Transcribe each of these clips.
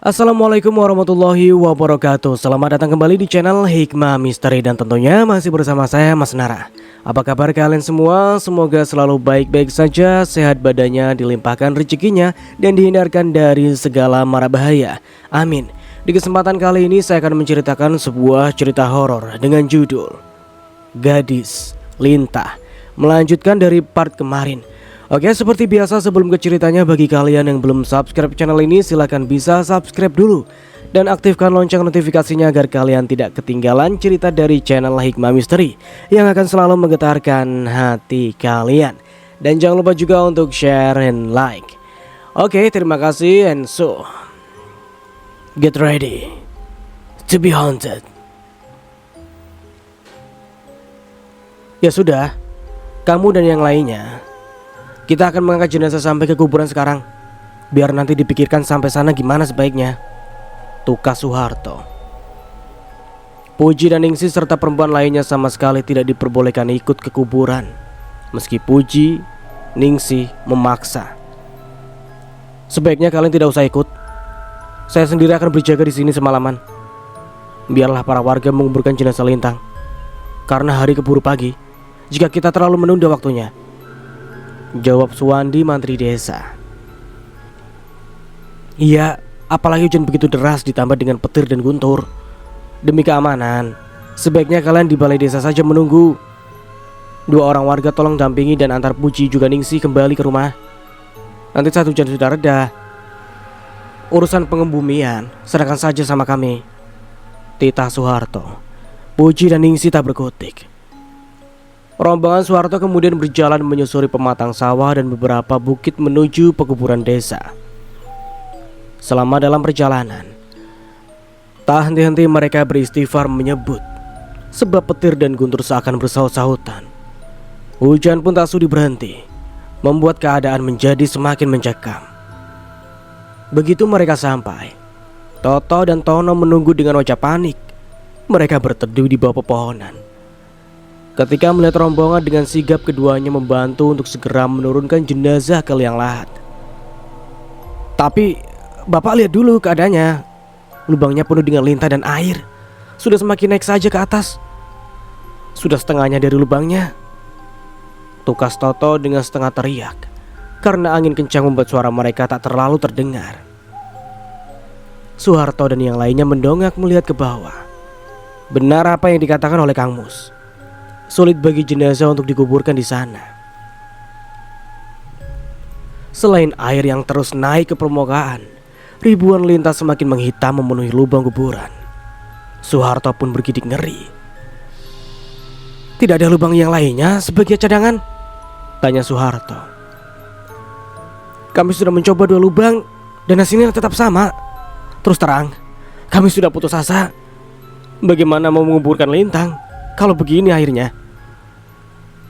Assalamualaikum warahmatullahi wabarakatuh. Selamat datang kembali di channel Hikmah Misteri. Dan tentunya masih bersama saya Mas Nara. Apa kabar kalian semua? Semoga selalu baik-baik saja, sehat badannya, dilimpahkan rezekinya, dan dihindarkan dari segala mara bahaya. Amin. Di kesempatan kali ini saya akan menceritakan sebuah cerita horor dengan judul Gadis Lintah, melanjutkan dari part kemarin. Oke, seperti biasa sebelum ke ceritanya, bagi kalian yang belum subscribe channel ini, silahkan bisa subscribe dulu dan aktifkan lonceng notifikasinya agar kalian tidak ketinggalan cerita dari channel Hikmah Misteri yang akan selalu menggetarkan hati kalian. Dan jangan lupa juga untuk share and like. Oke, terima kasih, and so get ready to be haunted. Ya sudah, kamu dan yang lainnya, kita akan mengangkat jenazah sampai ke kuburan sekarang. Biar nanti dipikirkan sampai sana gimana sebaiknya, tukas Soeharto. Puji dan Ningsih serta perempuan lainnya sama sekali tidak diperbolehkan ikut ke kuburan. Meski Puji, Ningsih memaksa. Sebaiknya kalian tidak usah ikut. Saya sendiri akan berjaga di sini semalaman. Biarlah para warga menguburkan jenazah Lintang. Karena hari keburu pagi jika kita terlalu menunda waktunya, jawab Suwandi, mantri desa. Iya, apalagi hujan begitu deras ditambah dengan petir dan guntur. Demi keamanan, sebaiknya kalian di balai desa saja menunggu. Dua orang warga tolong dampingi dan antar Puji juga Ningsih kembali ke rumah. Nanti saat hujan sudah reda, urusan pengembumian serahkan saja sama kami, titah Soeharto. Puji dan Ningsih tak berkutik. Rombongan Soeharto kemudian berjalan menyusuri pematang sawah dan beberapa bukit menuju pekuburan desa. Selama dalam perjalanan, tak henti-henti mereka beristighfar menyebut, sebab petir dan guntur seakan bersaut-sautan. Hujan pun tak sudi berhenti, membuat keadaan menjadi semakin mencekam. Begitu mereka sampai, Toto dan Tono menunggu dengan wajah panik. Mereka berteduh di bawah pepohonan. Ketika melihat rombongan, dengan sigap keduanya membantu untuk segera menurunkan jenazah ke liang lahat. Tapi Bapak lihat dulu keadaannya. Lubangnya penuh dengan lintah dan air. Sudah semakin naik saja ke atas. Sudah setengahnya dari lubangnya, tukas Toto dengan setengah teriak, karena angin kencang membuat suara mereka tak terlalu terdengar. Soeharto dan yang lainnya mendongak melihat ke bawah. Benar apa yang dikatakan oleh Kang Mus. Sulit bagi jenazah untuk dikuburkan di sana. Selain air yang terus naik ke permukaan, ribuan lintah semakin menghitam memenuhi lubang kuburan. Soeharto pun bergidik ngeri. Tidak ada lubang yang lainnya sebagai cadangan? Tanya Soeharto. Kami sudah mencoba 2 lubang dan hasilnya tetap sama. Terus terang, kami sudah putus asa. Bagaimana mau menguburkan Lintang kalau begini akhirnya?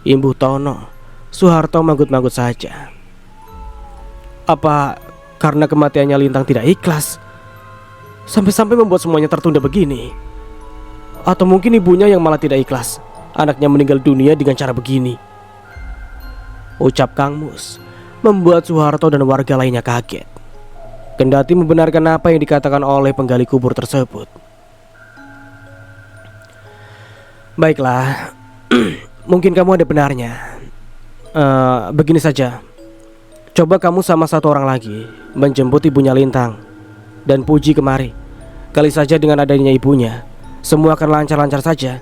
Imbuh Tono. Soeharto manggut-manggut saja. Apa karena kematiannya Lintang tidak ikhlas sampai-sampai membuat semuanya tertunda begini? Atau mungkin ibunya yang malah tidak ikhlas anaknya meninggal dunia dengan cara begini? Ucap Kang Mus membuat Soeharto dan warga lainnya kaget. Kendati membenarkan apa yang dikatakan oleh penggali kubur tersebut. Baiklah, mungkin kamu ada benarnya. Begini saja, coba kamu sama 1 orang lagi menjemput ibunya Lintang dan Puji kemari. Kali saja dengan adanya ibunya, semua akan lancar-lancar saja.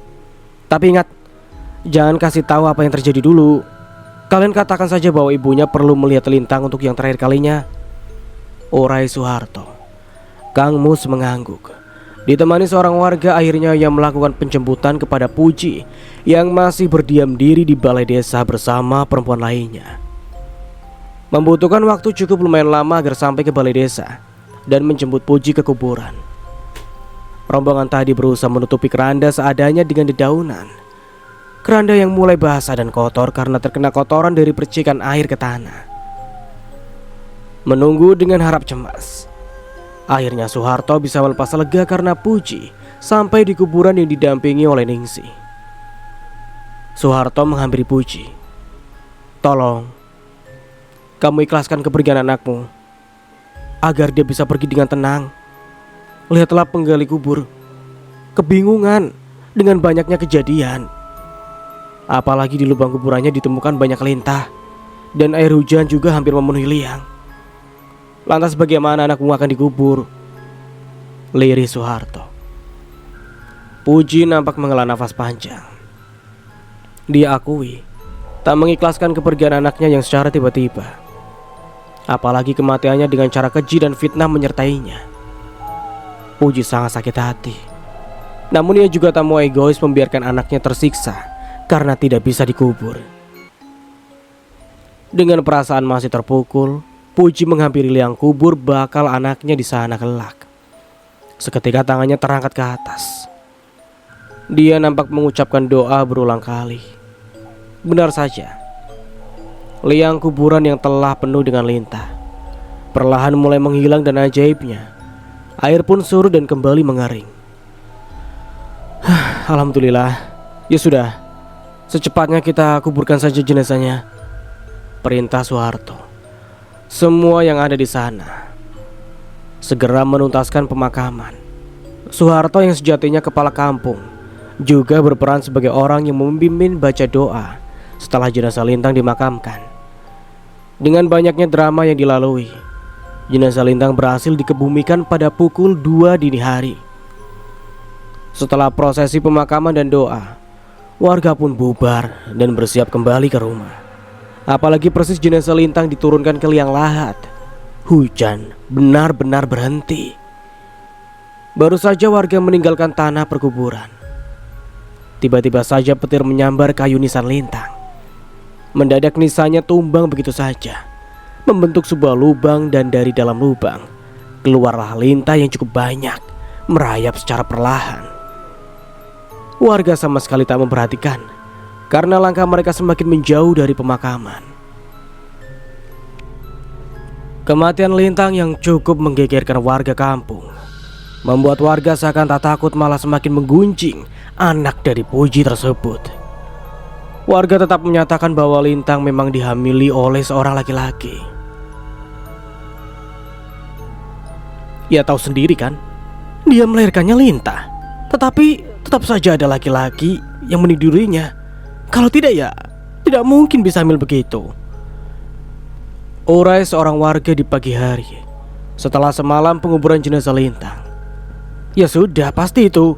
Tapi ingat, jangan kasih tahu apa yang terjadi dulu. Kalian katakan saja bahwa ibunya perlu melihat Lintang untuk yang terakhir kalinya, urai Soeharto. Kang Mus mengangguk. Ditemani seorang warga, akhirnya ia melakukan penjemputan kepada Puji yang masih berdiam diri di balai desa bersama perempuan lainnya. Membutuhkan waktu cukup lumayan lama agar sampai ke balai desa dan menjemput Puji ke kuburan. Rombongan tadi berusaha menutupi keranda seadanya dengan dedaunan. Keranda yang mulai basah dan kotor karena terkena kotoran dari percikan air ke tanah. Menunggu dengan harap cemas. Akhirnya Soeharto bisa melepas lega karena Puji sampai di kuburan yang didampingi oleh Ningsih. Soeharto menghampiri Puji. Tolong, kamu ikhlaskan kepergian anakmu agar dia bisa pergi dengan tenang Lihatlah penggali kubur kebingungan dengan banyaknya kejadian. Apalagi di lubang kuburannya ditemukan banyak lintah, dan air hujan juga hampir memenuhi liang. Lantas bagaimana anakmu akan dikubur? Lirih Soeharto. Puji nampak menghela nafas panjang. Dia akui tak mengikhlaskan kepergian anaknya yang secara tiba-tiba. Apalagi kematiannya dengan cara keji dan fitnah menyertainya. Puji sangat sakit hati. Namun ia juga tak mau egois membiarkan anaknya tersiksa karena tidak bisa dikubur. Dengan perasaan masih terpukul, Puji menghampiri liang kubur bakal anaknya di sana kelak. Seketika tangannya terangkat ke atas. Dia nampak mengucapkan doa berulang kali. Benar saja, liang kuburan yang telah penuh dengan lintah perlahan mulai menghilang, dan ajaibnya air pun surut dan kembali mengering. Alhamdulillah. Ya sudah, secepatnya kita kuburkan saja jenazahnya, perintah Soeharto. Semua yang ada di sana segera menuntaskan pemakaman. Soeharto yang sejatinya kepala kampung juga berperan sebagai orang yang membimbing baca doa setelah jenazah Lintang dimakamkan. Dengan banyaknya drama yang dilalui, jenazah Lintang berhasil dikebumikan pada pukul 2 dini hari. Setelah prosesi pemakaman dan doa, warga pun bubar dan bersiap kembali ke rumah. Apalagi persis jenazah Lintang diturunkan ke liang lahat, hujan benar-benar berhenti. Baru saja warga meninggalkan tanah perkuburan, tiba-tiba saja petir menyambar kayu nisan Lintang. Mendadak nisannya tumbang begitu saja, membentuk sebuah lubang, dan dari dalam lubang keluarlah lintah yang cukup banyak merayap secara perlahan. Warga sama sekali tak memperhatikan karena langkah mereka semakin menjauh dari pemakaman. Kematian Lintang yang cukup menggegerkan warga kampung membuat warga seakan tak takut, malah semakin menggunjing anak dari Puji tersebut. Warga tetap menyatakan bahwa Lintang memang dihamili oleh seorang laki-laki. Ia tahu sendiri kan, dia melahirkannya Lintah, tetapi tetap saja ada laki-laki yang menidurinya. Kalau tidak, ya tidak mungkin bisa hamil begitu, urai seorang warga di pagi hari setelah semalam penguburan jenazah Lintang. Ya sudah, pasti itu.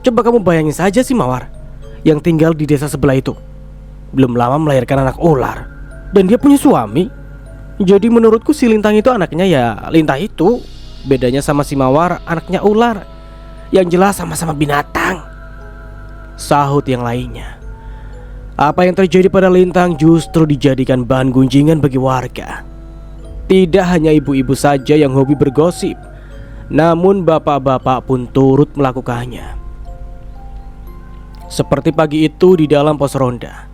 Coba kamu bayangin saja si Mawar yang tinggal di desa sebelah itu belum lama melahirkan anak ular, dan dia punya suami. Jadi menurutku si Lintang itu anaknya ya Lintah itu. Bedanya sama si Mawar anaknya ular, yang jelas sama-sama binatang, sahut yang lainnya. Apa yang terjadi pada Lintang justru dijadikan bahan gunjingan bagi warga. Tidak hanya ibu-ibu saja yang hobi bergosip, namun bapak-bapak pun turut melakukannya. Seperti pagi itu di dalam pos ronda,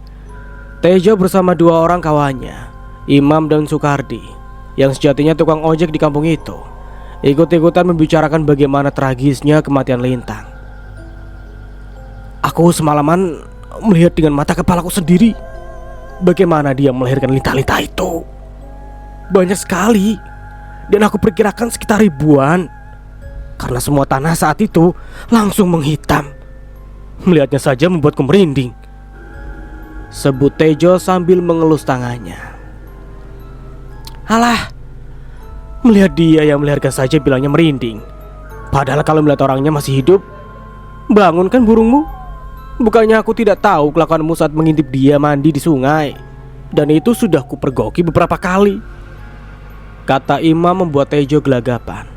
Tejo bersama 2 orang kawannya, Imam dan Sukardi, yang sejatinya tukang ojek di kampung itu, ikut-ikutan membicarakan bagaimana tragisnya kematian Lintang. Aku semalaman melihat dengan mata kepalaku sendiri bagaimana dia melahirkan lintah-lintah itu. Banyak sekali, dan aku perkirakan sekitar ribuan, karena semua tanah saat itu langsung menghitam. Melihatnya saja membuatku merinding, sebut Tejo sambil mengelus tangannya. Alah, melihat dia yang melahirkan saja bilangnya merinding, padahal kalau melihat orangnya masih hidup. Bangunkan burungmu. Bukannya aku tidak tahu kelakuanmu saat mengintip dia mandi di sungai, dan itu sudah kupergoki beberapa kali, kata Imam membuat Tejo gelagapan.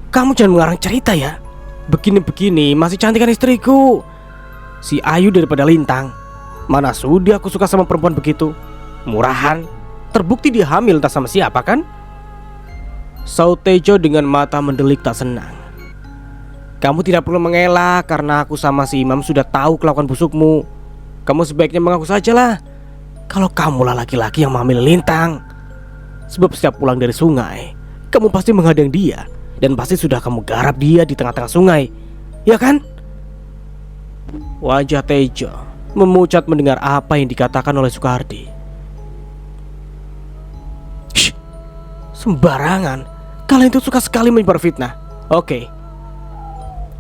Kamu jangan mengarang cerita ya. Begini-begini masih cantik kan istriku, si Ayu daripada Lintang. Mana sudi aku suka sama perempuan begitu, murahan. Terbukti dia hamil entah sama siapa kan, saut Tejo dengan mata mendelik tak senang. Kamu tidak perlu mengelak, karena aku sama si Imam sudah tahu kelakuan busukmu. Kamu sebaiknya mengaku sajalah kalau kamulah laki-laki yang menghamili Lintang. Sebab setiap pulang dari sungai, kamu pasti menghadang dia, dan pasti sudah kamu garap dia di tengah-tengah sungai, ya kan? Wajah Tejo memucat mendengar apa yang dikatakan oleh Sukardi. Shh, sembarangan, kalian itu suka sekali menyebar fitnah. Oke,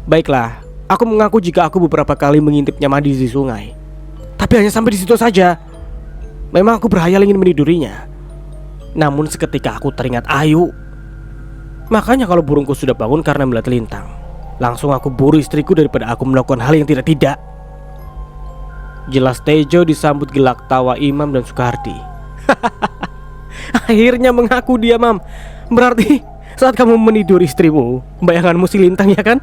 baiklah. Aku mengaku jika aku beberapa kali mengintipnya mandi di sungai. Tapi hanya sampai di situ saja. Memang aku berhayal ingin menidurinya. Namun seketika aku teringat Ayu. Makanya kalau burungku sudah bangun karena melihat lintang, langsung aku buru istriku daripada aku melakukan hal yang tidak-tidak. Jelas Tejo disambut gelak tawa Imam dan Sukardi. Akhirnya mengaku dia, Mam. Berarti saat kamu menidur istrimu, bayanganmu si lintang ya kan?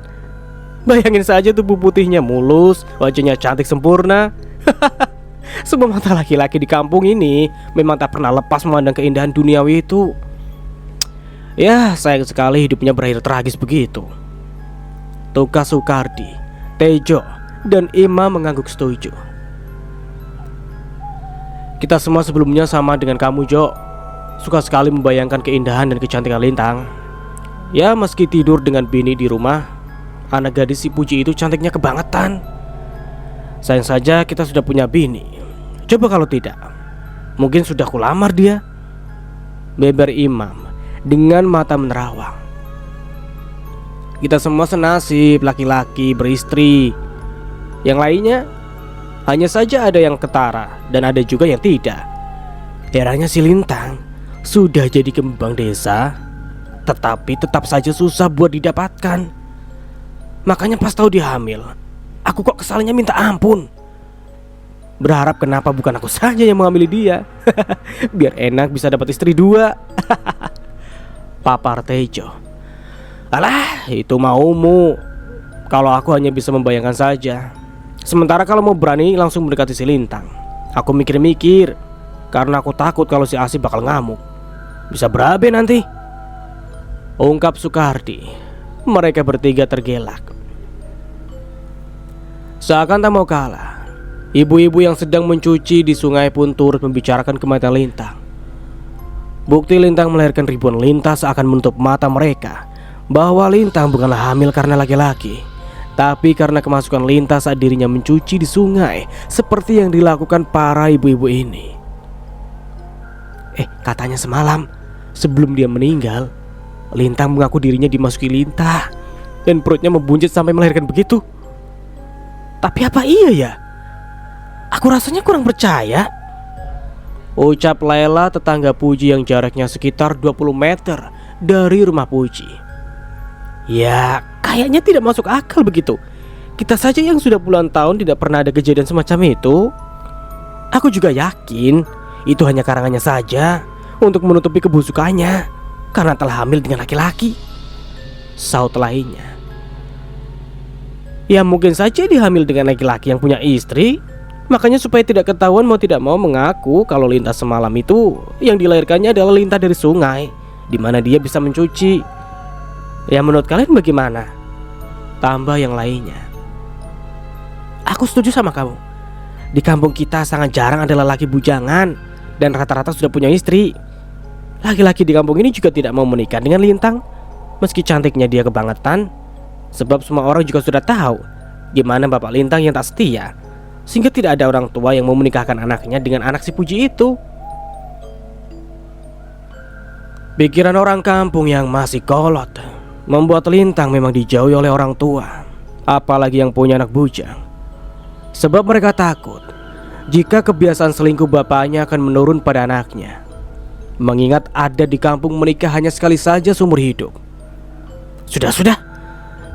Bayangin saja tubuh putihnya mulus, wajahnya cantik sempurna. Semua mata laki-laki di kampung ini memang tak pernah lepas memandang keindahan duniawi itu. Ya, sayang sekali hidupnya berakhir tragis begitu. Tukar Sukardi, Tejo, dan Imam mengangguk setuju. Kita semua sebelumnya sama dengan kamu, Jo. Suka sekali membayangkan keindahan dan kecantikan lintang. Ya, meski tidur dengan bini di rumah, anak gadis si Puji itu cantiknya kebangetan. Sayang saja kita sudah punya bini. Coba kalau tidak, mungkin sudah kulamar dia. Beber Imam dengan mata menerawang. Kita semua senasib laki-laki beristri. Yang lainnya hanya saja ada yang ketara dan ada juga yang tidak. Herannya si lintang sudah jadi kembang desa, tetapi tetap saja susah buat didapatkan. Makanya pas tahu dia hamil, aku kok kesalnya minta ampun. Berharap kenapa bukan aku saja yang menghamili dia. Biar enak bisa dapat istri dua. Papar Tejo. Alah, itu maumu. Kalau aku hanya bisa membayangkan saja. Sementara kalau mau berani langsung mendekati si lintang, aku mikir-mikir. Karena aku takut kalau si Asih bakal ngamuk. Bisa berabe nanti, ungkap Sukardi. Mereka bertiga tergelak. Seakan tak mau kalah, ibu-ibu yang sedang mencuci di sungai pun turut membicarakan kematian lintang. Bukti lintang melahirkan ribuan lintah seakan menutup mata mereka bahwa lintang bukanlah hamil karena laki-laki, tapi karena kemasukan lintah saat dirinya mencuci di sungai, seperti yang dilakukan para ibu-ibu ini. Katanya semalam sebelum dia meninggal, lintang mengaku dirinya dimasuki lintah dan perutnya membuncit sampai melahirkan begitu. Tapi apa iya ya? Aku rasanya kurang percaya, ucap Laila, tetangga Puji yang jaraknya sekitar 20 meter dari rumah Puji. Ya, kayaknya tidak masuk akal begitu. Kita saja yang sudah puluhan tahun tidak pernah ada kejadian semacam itu. Aku juga yakin itu hanya karangannya saja untuk menutupi kebusukannya karena telah hamil dengan laki-laki, saut lainnya. Ya mungkin saja dia hamil dengan laki-laki yang punya istri. Makanya supaya tidak ketahuan mau tidak mau mengaku kalau lintah semalam itu yang dilahirkannya adalah lintah dari sungai, di mana dia bisa mencuci. Ya menurut kalian bagaimana? Tambah yang lainnya. Aku setuju sama kamu. Di kampung kita sangat jarang ada lelaki bujangan dan rata-rata sudah punya istri. Laki-laki di kampung ini juga tidak mau menikah dengan lintang, meski cantiknya dia kebangetan. Sebab semua orang juga sudah tahu gimana bapak lintang yang tak setia, sehingga tidak ada orang tua yang mau menikahkan anaknya dengan anak si Puji itu. Pikiran orang kampung yang masih kolot membuat lintang memang dijauhi oleh orang tua, apalagi yang punya anak bujang. Sebab mereka takut jika kebiasaan selingkuh bapaknya akan menurun pada anaknya. Mengingat ada di kampung menikah hanya sekali saja seumur hidup. Sudah,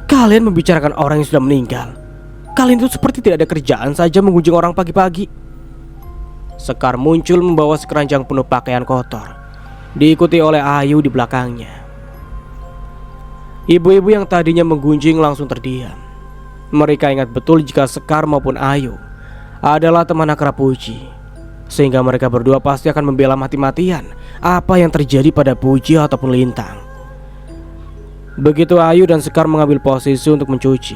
kalian membicarakan orang yang sudah meninggal. Kalian itu seperti tidak ada kerjaan saja mengunjungi orang pagi-pagi. Sekar muncul membawa sekeranjang penuh pakaian kotor, diikuti oleh Ayu di belakangnya. Ibu-ibu yang tadinya menggunjing langsung terdiam. Mereka ingat betul jika Sekar maupun Ayu adalah teman akrab Puji, sehingga mereka berdua pasti akan membela mati-matian apa yang terjadi pada Puji ataupun lintang. Begitu Ayu dan Sekar mengambil posisi untuk mencuci,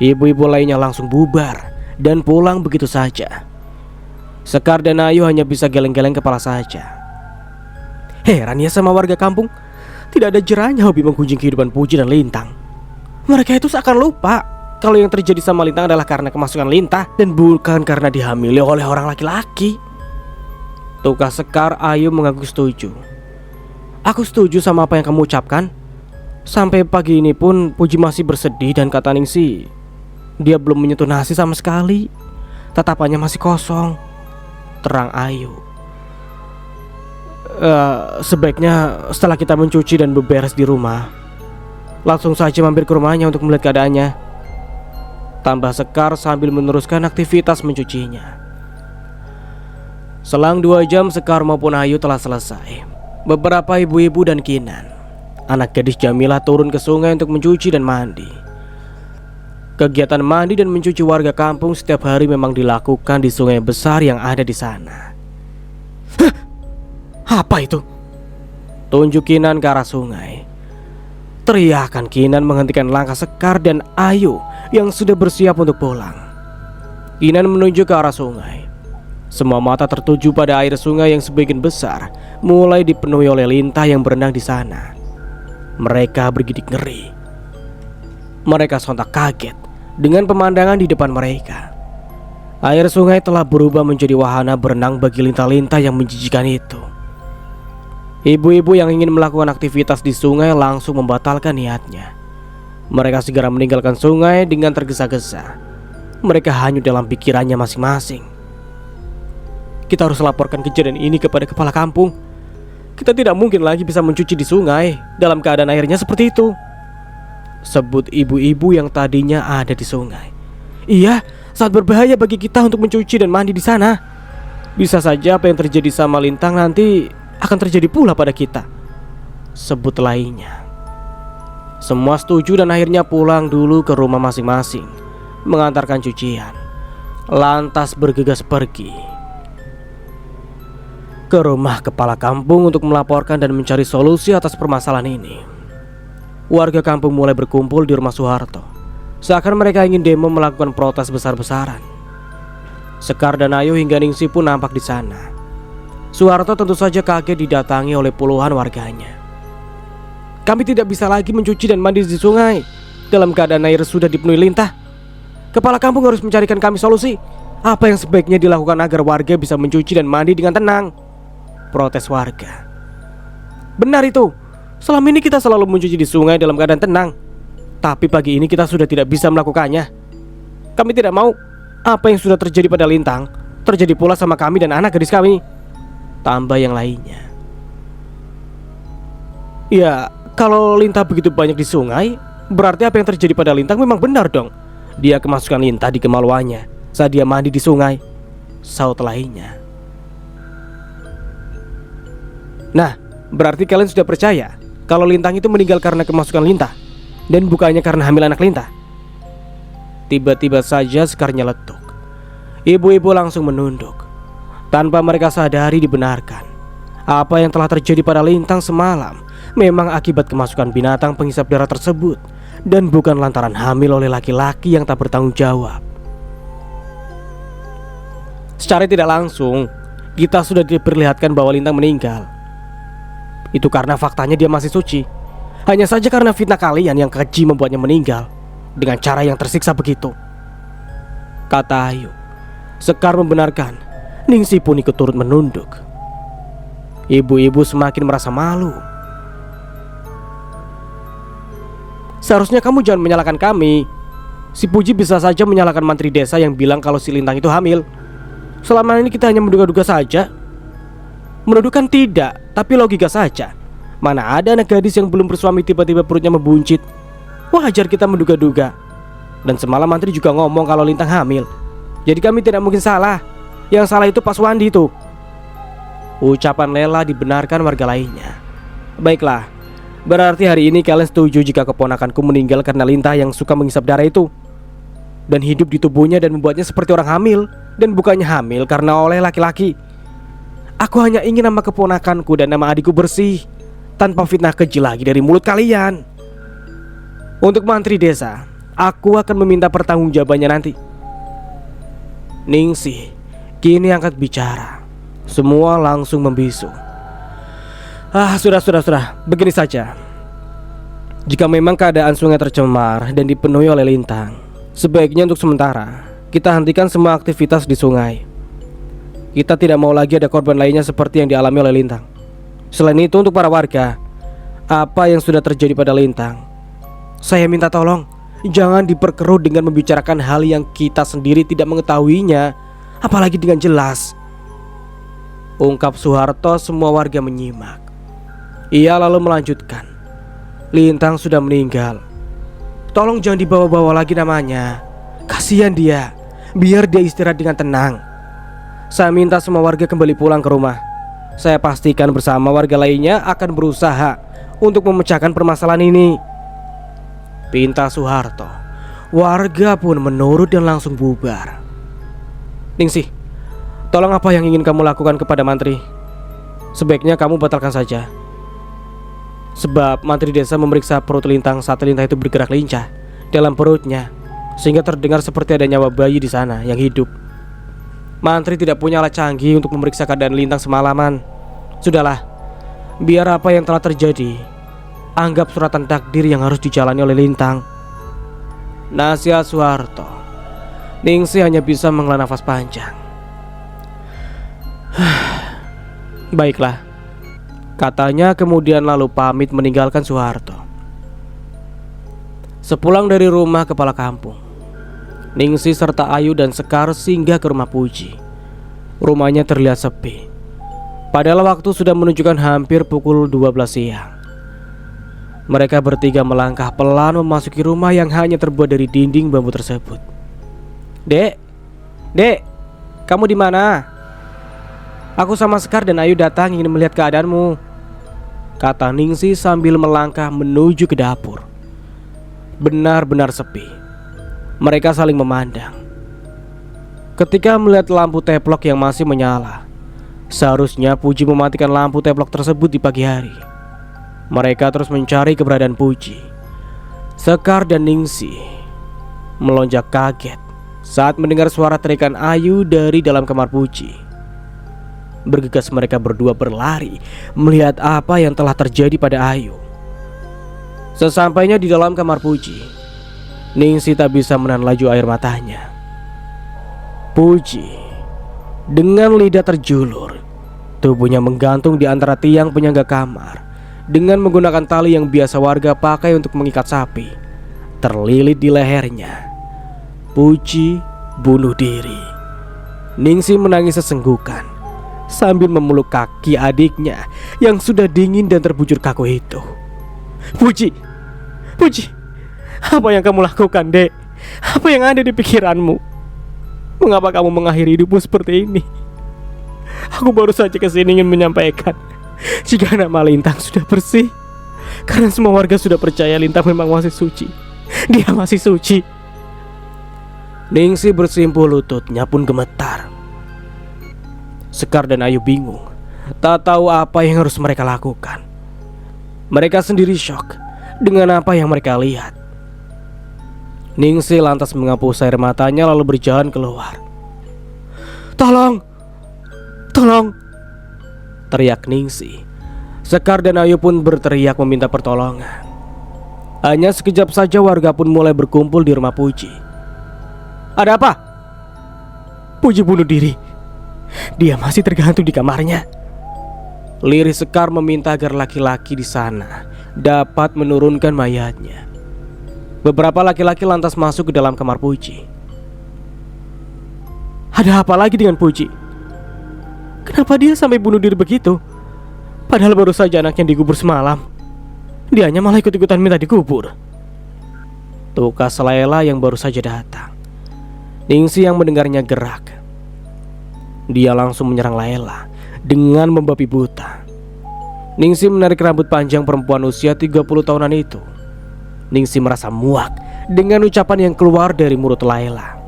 ibu-ibu lainnya langsung bubar dan pulang begitu saja. Sekar dan Ayu hanya bisa geleng-geleng kepala saja. Heran ya sama warga kampung, tidak ada jerahnya hobi menggunjing kehidupan Puji dan lintang. Mereka itu seakan lupa kalau yang terjadi sama lintang adalah karena kemasukan lintah dan bukan karena dihamili oleh orang laki-laki. Tukar Sekar, Ayu mengaku setuju. Aku setuju sama apa yang kamu ucapkan. Sampai pagi ini pun Puji masih bersedih dan kata Ningsih, dia belum menyentuh nasi sama sekali. Tatapannya masih kosong, terang ayu. Sebaiknya setelah kita mencuci dan beberes di rumah, langsung saja mampir ke rumahnya untuk melihat keadaannya, tambah Sekar sambil meneruskan aktivitas mencucinya. Selang 2 jam Sekar maupun Ayu telah selesai. Beberapa ibu-ibu dan Kinan, anak gadis Jamilah, turun ke sungai untuk mencuci dan mandi. Kegiatan mandi dan mencuci warga kampung setiap hari memang dilakukan di sungai besar yang ada di sana. Apa itu? Tunjuk Kinan ke arah sungai. Teriakan Kinan menghentikan langkah Sekar dan Ayu yang sudah bersiap untuk pulang. Kinan menunjuk ke arah sungai. Semua mata tertuju pada air sungai yang sebagian besar mulai dipenuhi oleh lintah yang berenang di sana. Mereka bergidik ngeri. Mereka sontak kaget dengan pemandangan di depan mereka. Air sungai telah berubah menjadi wahana berenang bagi lintah-lintah yang menjijikan itu. Ibu-ibu yang ingin melakukan aktivitas di sungai langsung membatalkan niatnya. Mereka segera meninggalkan sungai dengan tergesa-gesa. Mereka hanyut dalam pikirannya masing-masing. Kita harus laporkan kejadian ini kepada kepala kampung. Kita tidak mungkin lagi bisa mencuci di sungai dalam keadaan airnya seperti itu, sebut ibu-ibu yang tadinya ada di sungai. Iya, sangat berbahaya bagi kita untuk mencuci dan mandi di sana. Bisa saja apa yang terjadi sama Lintang nanti akan terjadi pula pada kita, sebut lainnya. Semua setuju dan akhirnya pulang dulu ke rumah masing-masing, mengantarkan cucian, lantas bergegas pergi ke rumah kepala kampung untuk melaporkan dan mencari solusi atas permasalahan ini. Warga kampung mulai berkumpul di rumah Soeharto, seakan mereka ingin demo melakukan protes besar-besaran. Sekar dan Ayu hingga Ningsih pun nampak di sana. Soeharto tentu saja kaget didatangi oleh puluhan warganya. Kami tidak bisa lagi mencuci dan mandi di sungai dalam keadaan air sudah dipenuhi lintah. Kepala kampung harus mencarikan kami solusi. Apa yang sebaiknya dilakukan agar warga bisa mencuci dan mandi dengan tenang? Protes warga. Benar itu. Selama ini kita selalu mencuci di sungai dalam keadaan tenang, tapi pagi ini kita sudah tidak bisa melakukannya. Kami tidak mau apa yang sudah terjadi pada Lintang terjadi pula sama kami dan anak gadis kami, tambah yang lainnya. Ya, kalau lintah begitu banyak di sungai, berarti apa yang terjadi pada Lintang memang benar dong. Dia kemasukan lintah di kemaluannya saat dia mandi di sungai, saut lainnya. Nah, berarti kalian sudah percaya kalau Lintang itu meninggal karena kemasukan lintah dan bukannya karena hamil anak lintah? Tiba-tiba saja Sekar nyeletuk. Ibu-ibu langsung menunduk. Tanpa mereka sadari dibenarkan, apa yang telah terjadi pada Lintang semalam memang akibat kemasukan binatang penghisap darah tersebut, dan bukan lantaran hamil oleh laki-laki yang tak bertanggung jawab. Secara tidak langsung, kita sudah diperlihatkan bahwa Lintang meninggal. Itu karena faktanya dia masih suci. Hanya saja karena fitnah kalian yang keji membuatnya meninggal dengan cara yang tersiksa begitu, kata Ayu. Sekar membenarkan. Ningsih pun ikut turut menunduk. Ibu-ibu semakin merasa malu. Seharusnya kamu jangan menyalahkan kami. Si Puji bisa saja menyalahkan mantri desa yang bilang kalau si Lintang itu hamil. Selama ini kita hanya menduga-duga saja. Menuduhkan tidak, tapi logika saja. Mana ada anak gadis yang belum bersuami tiba-tiba perutnya membuncit. Wajar kita menduga-duga. Dan semalam mantri juga ngomong kalau Lintang hamil. Jadi kami tidak mungkin salah. Yang salah itu Pak Suwandi itu. Ucapan Lela dibenarkan warga lainnya. Baiklah, berarti hari ini kalian setuju jika keponakanku meninggal karena Lintah yang suka menghisap darah itu dan hidup di tubuhnya dan membuatnya seperti orang hamil, dan bukannya hamil karena oleh laki-laki. Aku hanya ingin nama keponakanku dan nama adikku bersih, tanpa fitnah keji lagi dari mulut kalian. Untuk mantri desa, aku akan meminta pertanggungjawabannya nanti. Ningsih kini angkat bicara. Semua langsung membisu. Sudah. Begini saja. Jika memang keadaan sungai tercemar dan dipenuhi oleh Lintang, sebaiknya untuk sementara kita hentikan semua aktivitas di sungai. Kita tidak mau lagi ada korban lainnya seperti yang dialami oleh Lintang. Selain itu, untuk para warga, Apa yang sudah terjadi pada Lintang? Saya minta tolong, jangan diperkeruh dengan membicarakan hal yang kita sendiri tidak mengetahuinya, apalagi dengan jelas. Ungkap Soeharto. Semua warga menyimak. Ia lalu melanjutkan, Lintang sudah meninggal. Tolong jangan dibawa-bawa lagi namanya. Kasihan dia. Biar dia istirahat dengan tenang. Saya minta semua warga kembali pulang ke rumah. Saya pastikan bersama warga lainnya akan berusaha untuk memecahkan permasalahan ini, pinta Soeharto. Warga pun menurut dan langsung bubar. Ningsih, tolong apa yang ingin kamu lakukan kepada mantri? Sebaiknya kamu batalkan saja. Sebab mantri desa memeriksa perut Lintang saat Lintang itu bergerak lincah dalam perutnya, sehingga terdengar seperti ada nyawa bayi di sana yang hidup. Mantri tidak punya alat canggih untuk memeriksa keadaan Lintang semalaman. Sudahlah, biar apa yang telah terjadi, anggap suratan takdir yang harus dijalani oleh Lintang, nasihat Soeharto. Ningsih hanya bisa menghela nafas panjang. Baiklah, katanya kemudian lalu pamit meninggalkan Soeharto. Sepulang dari rumah kepala kampung, Ningsih serta Ayu dan Sekar singgah ke rumah Puji. Rumahnya terlihat sepi, padahal waktu sudah menunjukkan hampir pukul 12 siang. Mereka bertiga melangkah pelan memasuki rumah yang hanya terbuat dari dinding bambu tersebut. Dek, kamu di mana? Aku sama Sekar dan Ayu datang ingin melihat keadaanmu, kata Ningsih sambil melangkah menuju ke dapur. Benar-benar sepi. Mereka saling memandang. Ketika melihat lampu teplok yang masih menyala, seharusnya Puji mematikan lampu teplok tersebut di pagi hari. Mereka terus mencari keberadaan Puji. Sekar dan Ningsih melonjak kaget saat mendengar suara teriakan Ayu dari dalam kamar Puji. Bergegas mereka berdua berlari melihat apa yang telah terjadi pada Ayu. Sesampainya di dalam kamar Puji, Ningsih tak bisa menahan laju air matanya. Puji dengan lidah terjulur, tubuhnya menggantung di antara tiang penyangga kamar dengan menggunakan tali yang biasa warga pakai untuk mengikat sapi, terlilit di lehernya. Puji bunuh diri. Ningsih menangis sesenggukan sambil memeluk kaki adiknya yang sudah dingin dan terbujur kaku itu. Puji, apa yang kamu lakukan, Dek? Apa yang ada di pikiranmu? Mengapa kamu mengakhiri hidupmu seperti ini? Aku baru saja kesini ingin menyampaikan, jika nama Lintang sudah bersih, karena semua warga sudah percaya Lintang memang masih suci. Dia masih suci. Ningsih bersimpuh, lututnya pun gemetar. Sekar dan Ayu bingung, tak tahu apa yang harus mereka lakukan. Mereka sendiri syok dengan apa yang mereka lihat. Ningsih lantas menghapus air matanya lalu berjalan keluar. Tolong, teriak Ningsih. Sekar dan Ayu pun berteriak meminta pertolongan. Hanya sekejap saja warga pun mulai berkumpul di rumah Puji. Ada apa? Puji bunuh diri. Dia masih tergantung di kamarnya. Lirih Sekar meminta agar laki-laki di sana dapat menurunkan mayatnya. Beberapa laki-laki lantas masuk ke dalam kamar Puji. Ada apa lagi dengan Puji? Kenapa dia sampai bunuh diri begitu? Padahal baru saja anaknya dikubur semalam. Dianya malah ikut-ikutan minta dikubur. Tukas Laila yang baru saja datang. Ningsih yang mendengarnya gerak. Dia langsung menyerang Laila dengan membabi buta. Ningsih menarik rambut panjang perempuan usia 30 tahunan itu. Ningsih merasa muak dengan ucapan yang keluar dari mulut Laila.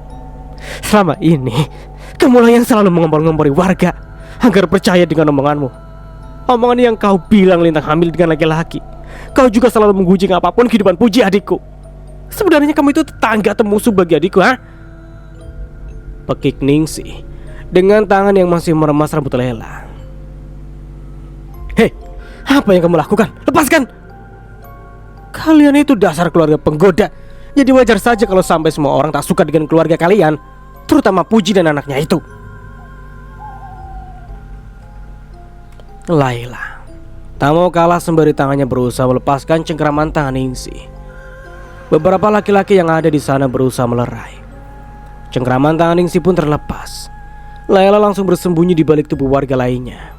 Selama ini kamulah yang selalu mengompor-ngompori warga agar percaya dengan omonganmu. Omongan yang kau bilang Lintang hamil dengan laki-laki. Kau juga selalu menggunjing apapun kehidupan Puji adikku. Sebenarnya kamu itu tetangga atau musuh bagi adikku, ha? Pekik Ningsih dengan tangan yang masih meremas rambut Laila. Hei, apa yang kamu lakukan? Lepaskan! Kalian itu dasar keluarga penggoda. Jadi wajar saja kalau sampai semua orang tak suka dengan keluarga kalian, terutama Puji dan anaknya itu. Laila Tak mau kalah sembari tangannya berusaha melepaskan cengkeraman tangan Ningsih. Beberapa laki-laki yang ada di sana berusaha melerai. Cengkeraman tangan Ningsih pun terlepas. Layla langsung bersembunyi di balik tubuh warga lainnya,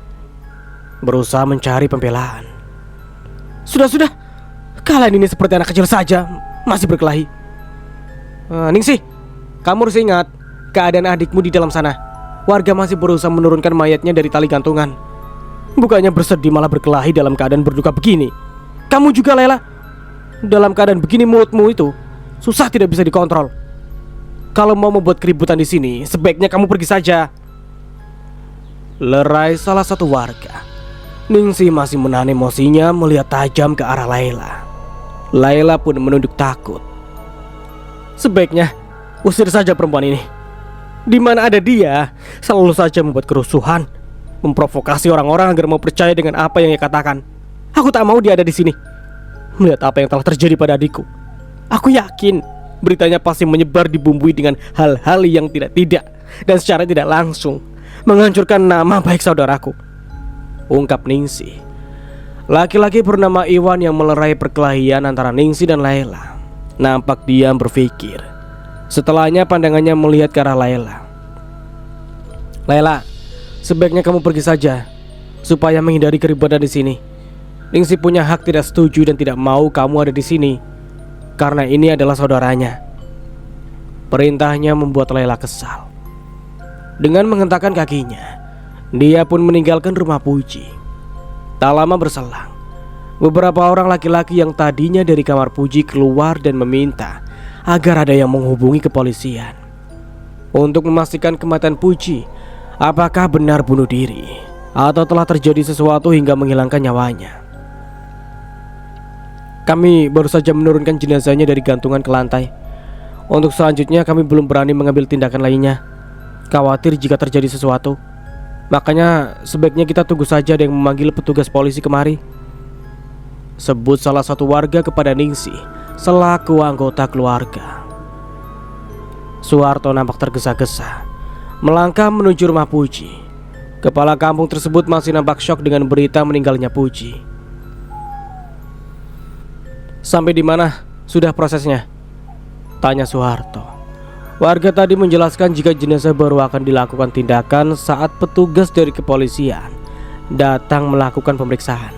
berusaha mencari pembelaan. Sudah, kalian ini seperti anak kecil saja, masih berkelahi. Ningsih, kamu harus ingat keadaan adikmu di dalam sana. Warga masih berusaha menurunkan mayatnya dari tali gantungan. Bukannya bersedih malah berkelahi dalam keadaan berduka begini. Kamu juga, Layla. Dalam keadaan begini mulutmu itu susah tidak bisa dikontrol. Kalau mau membuat keributan di sini, sebaiknya kamu pergi saja. Lerai salah satu warga. Ningsih masih menahan emosinya melihat tajam ke arah Layla. Layla pun menunduk takut. Sebaiknya usir saja perempuan ini. Di mana ada dia, selalu saja membuat kerusuhan, memprovokasi orang-orang agar mau percaya dengan apa yang ia katakan. Aku tak mau dia ada di sini. Melihat apa yang telah terjadi pada adikku, aku yakin beritanya pasti menyebar dibumbui dengan hal-hal yang tidak dan secara tidak langsung menghancurkan nama baik saudaraku, ungkap Ningsih. Laki-laki bernama Iwan yang melerai perkelahian antara Ningsih dan Layla nampak diam berpikir. Setelahnya pandangannya melihat ke arah Layla. Layla, sebaiknya kamu pergi saja supaya menghindari keributan di sini. Ningsih punya hak tidak setuju dan tidak mau kamu ada di sini karena ini adalah saudaranya. Perintahnya membuat Layla kesal. Dengan menghentakkan kakinya, dia pun meninggalkan rumah Puji. Tak lama berselang, beberapa orang laki-laki yang tadinya dari kamar Puji keluar dan meminta agar ada yang menghubungi kepolisian untuk memastikan kematian Puji, apakah benar bunuh diri atau telah terjadi sesuatu hingga menghilangkan nyawanya. Kami baru saja menurunkan jenazahnya dari gantungan ke lantai. Untuk selanjutnya kami belum berani mengambil tindakan lainnya, khawatir jika terjadi sesuatu. Makanya sebaiknya kita tunggu saja ada yang memanggil petugas polisi kemari, sebut salah satu warga kepada Ningsih selaku anggota keluarga. Suharto nampak tergesa-gesa melangkah menuju rumah Puji. Kepala kampung tersebut masih nampak syok dengan berita meninggalnya Puji. Sampai di mana sudah prosesnya? Tanya Suharto. Warga tadi menjelaskan jika jenazah baru akan dilakukan tindakan saat petugas dari kepolisian datang melakukan pemeriksaan.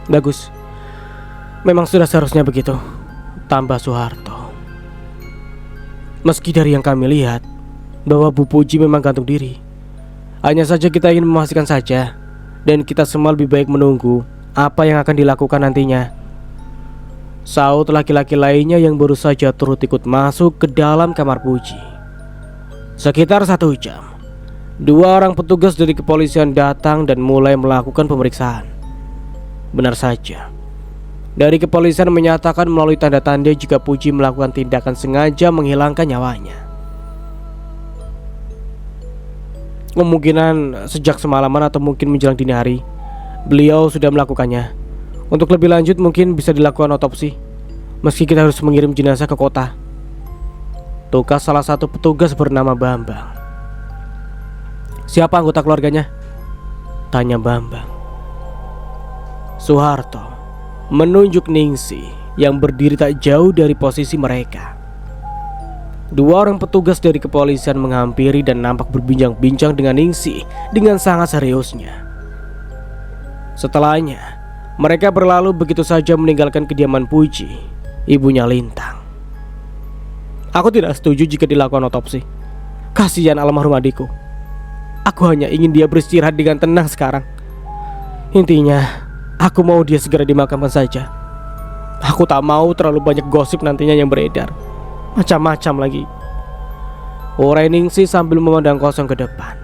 Bagus, memang sudah seharusnya begitu, tambah Suharto. Meski dari yang kami lihat bahwa Bu Puji memang gantung diri, hanya saja kita ingin memastikan saja, dan kita semua lebih baik menunggu apa yang akan dilakukan nantinya, saut laki-laki lainnya yang baru saja turut ikut masuk ke dalam kamar Puji. Sekitar 1 jam, 2 orang petugas dari kepolisian datang dan mulai melakukan pemeriksaan. Benar saja, dari kepolisian menyatakan melalui tanda-tanda jika Puji melakukan tindakan sengaja menghilangkan nyawanya. Kemungkinan sejak semalaman atau mungkin menjelang dini hari beliau sudah melakukannya. Untuk lebih lanjut mungkin bisa dilakukan otopsi, meski kita harus mengirim jenazah ke kota, tukas salah satu petugas bernama Bambang. Siapa anggota keluarganya? Tanya Bambang. Suharto menunjuk Ningsih yang berdiri tak jauh dari posisi mereka. 2 orang petugas dari kepolisian menghampiri dan nampak berbincang-bincang dengan Ningsih dengan sangat seriusnya. Setelahnya, mereka berlalu begitu saja meninggalkan kediaman Puji, ibunya Lintang. Aku tidak setuju jika dilakukan otopsi. Kasihan almarhum adikku. Aku hanya ingin dia beristirahat dengan tenang sekarang. Intinya, aku mau dia segera dimakamkan saja. Aku tak mau terlalu banyak gosip nantinya yang beredar, macam-macam lagi. Urai Ningsih sambil memandang kosong ke depan.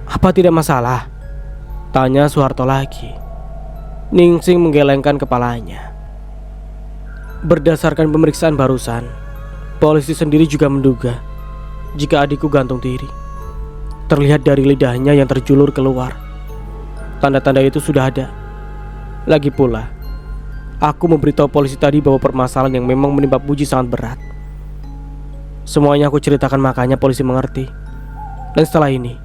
Apa tidak masalah? Tanya Suharto lagi. Ningsih menggelengkan kepalanya. Berdasarkan pemeriksaan barusan, polisi sendiri juga menduga jika adikku gantung diri. Terlihat dari lidahnya yang terjulur keluar. Tanda-tanda itu sudah ada. Lagi pula, aku memberitahu polisi tadi bahwa permasalahan yang memang menimpa Puji sangat berat. Semuanya aku ceritakan, makanya polisi mengerti. Dan setelah ini,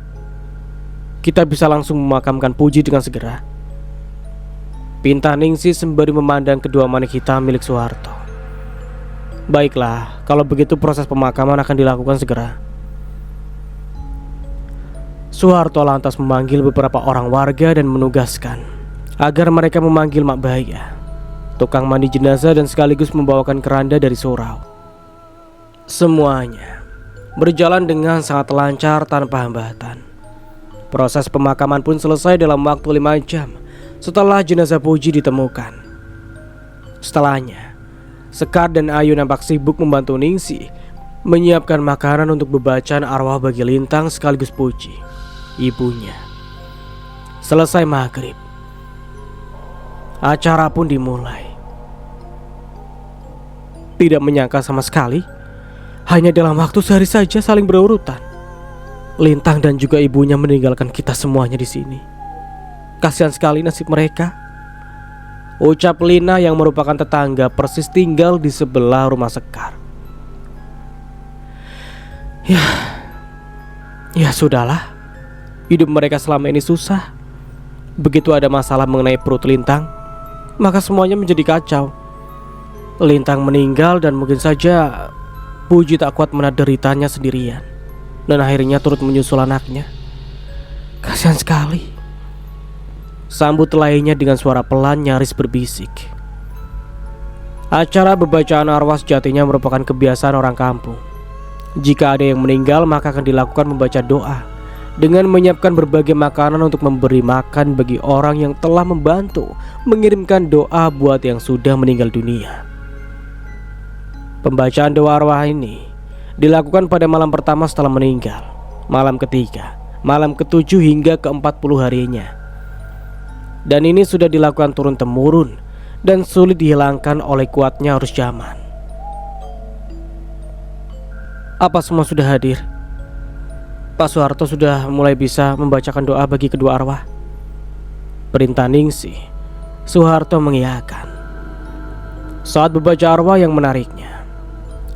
kita bisa langsung memakamkan Puji dengan segera. pinta Ningsih sembari memandang kedua manik hitam milik Soeharto. Baiklah, kalau begitu proses pemakaman akan dilakukan segera. Soeharto lantas memanggil beberapa orang warga dan menugaskan agar mereka memanggil Mak Bahaya, tukang mandi jenazah, dan sekaligus membawakan keranda dari surau. Semuanya berjalan dengan sangat lancar tanpa hambatan. Proses pemakaman pun selesai dalam waktu 5 jam setelah jenazah Puji ditemukan. Setelahnya, Sekar dan Ayu nampak sibuk membantu Ningsih menyiapkan makanan untuk bebacaan arwah bagi Lintang sekaligus Puji, ibunya. Selesai maghrib, acara pun dimulai. Tidak menyangka sama sekali, hanya dalam waktu sehari saja saling berurutan, Lintang dan juga ibunya meninggalkan kita semuanya di sini. Kasihan sekali nasib mereka, ucap Lina yang merupakan tetangga persis tinggal di sebelah rumah Sekar. Ya sudahlah, hidup mereka selama ini susah. Begitu ada masalah mengenai perut Lintang, maka semuanya menjadi kacau. Lintang meninggal dan mungkin saja Puji tak kuat menahan deritanya sendirian, dan akhirnya turut menyusul anaknya. Kasihan sekali, sambut lainnya dengan suara pelan nyaris berbisik. Acara bebacaan arwah sejatinya merupakan kebiasaan orang kampung. Jika ada yang meninggal, maka akan dilakukan membaca doa dengan menyiapkan berbagai makanan untuk memberi makan bagi orang yang telah membantu mengirimkan doa buat yang sudah meninggal dunia. Pembacaan doa arwah ini dilakukan pada malam pertama setelah meninggal, malam ketiga, malam ke-7 hingga ke-40 harinya. Dan ini sudah dilakukan turun-temurun dan sulit dihilangkan oleh kuatnya arus zaman. Apa semua sudah hadir? Pak Soeharto sudah mulai bisa membacakan doa bagi kedua arwah? Perintah Ningsih. Soeharto mengiyakan. Saat membaca arwah yang menariknya,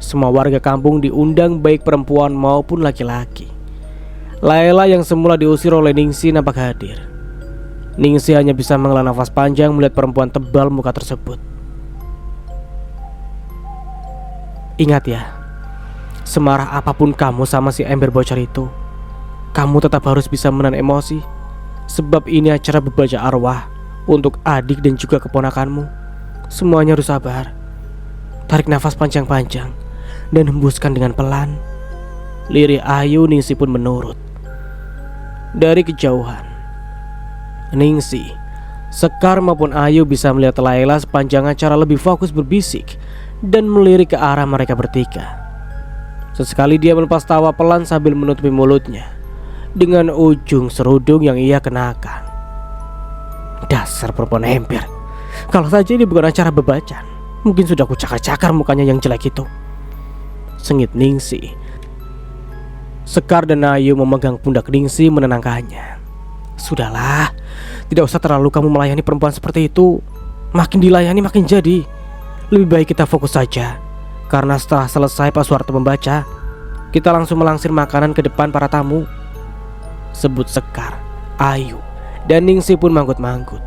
semua warga kampung diundang, baik perempuan maupun laki-laki. Laila yang semula diusir oleh Ningsih nampak hadir. Ningsih hanya bisa menghela nafas panjang melihat perempuan tebal muka tersebut. Ingat ya, semarah apapun kamu sama si ember bocor itu, kamu tetap harus bisa menahan emosi. Sebab ini acara membaca arwah untuk adik dan juga keponakanmu. Semuanya harus sabar. Tarik nafas panjang-panjang dan hembuskan dengan pelan. Lirih Ayu Ningsih pun menurut. Dari kejauhan, Ningsih, Sekar maupun Ayu bisa melihat Laila sepanjang acara lebih fokus berbisik dan melirik ke arah mereka bertiga. Sesekali dia melepas tawa pelan sambil menutupi mulutnya dengan ujung serudung yang ia kenakan. Dasar perempuan ember. Kalau saja ini bukan acara bebacaan, mungkin sudah kucakar-cakar mukanya yang jelek itu, sengit Ningsih. Sekar dan Ayu memegang pundak Ningsih menenangkannya. Sudahlah, tidak usah terlalu kamu melayani perempuan seperti itu. Makin dilayani makin jadi. Lebih baik kita fokus saja, karena setelah selesai Pak Soeharto membaca, kita langsung melangsir makanan ke depan para tamu, sebut Sekar. Ayu dan Ningsih pun manggut-manggut.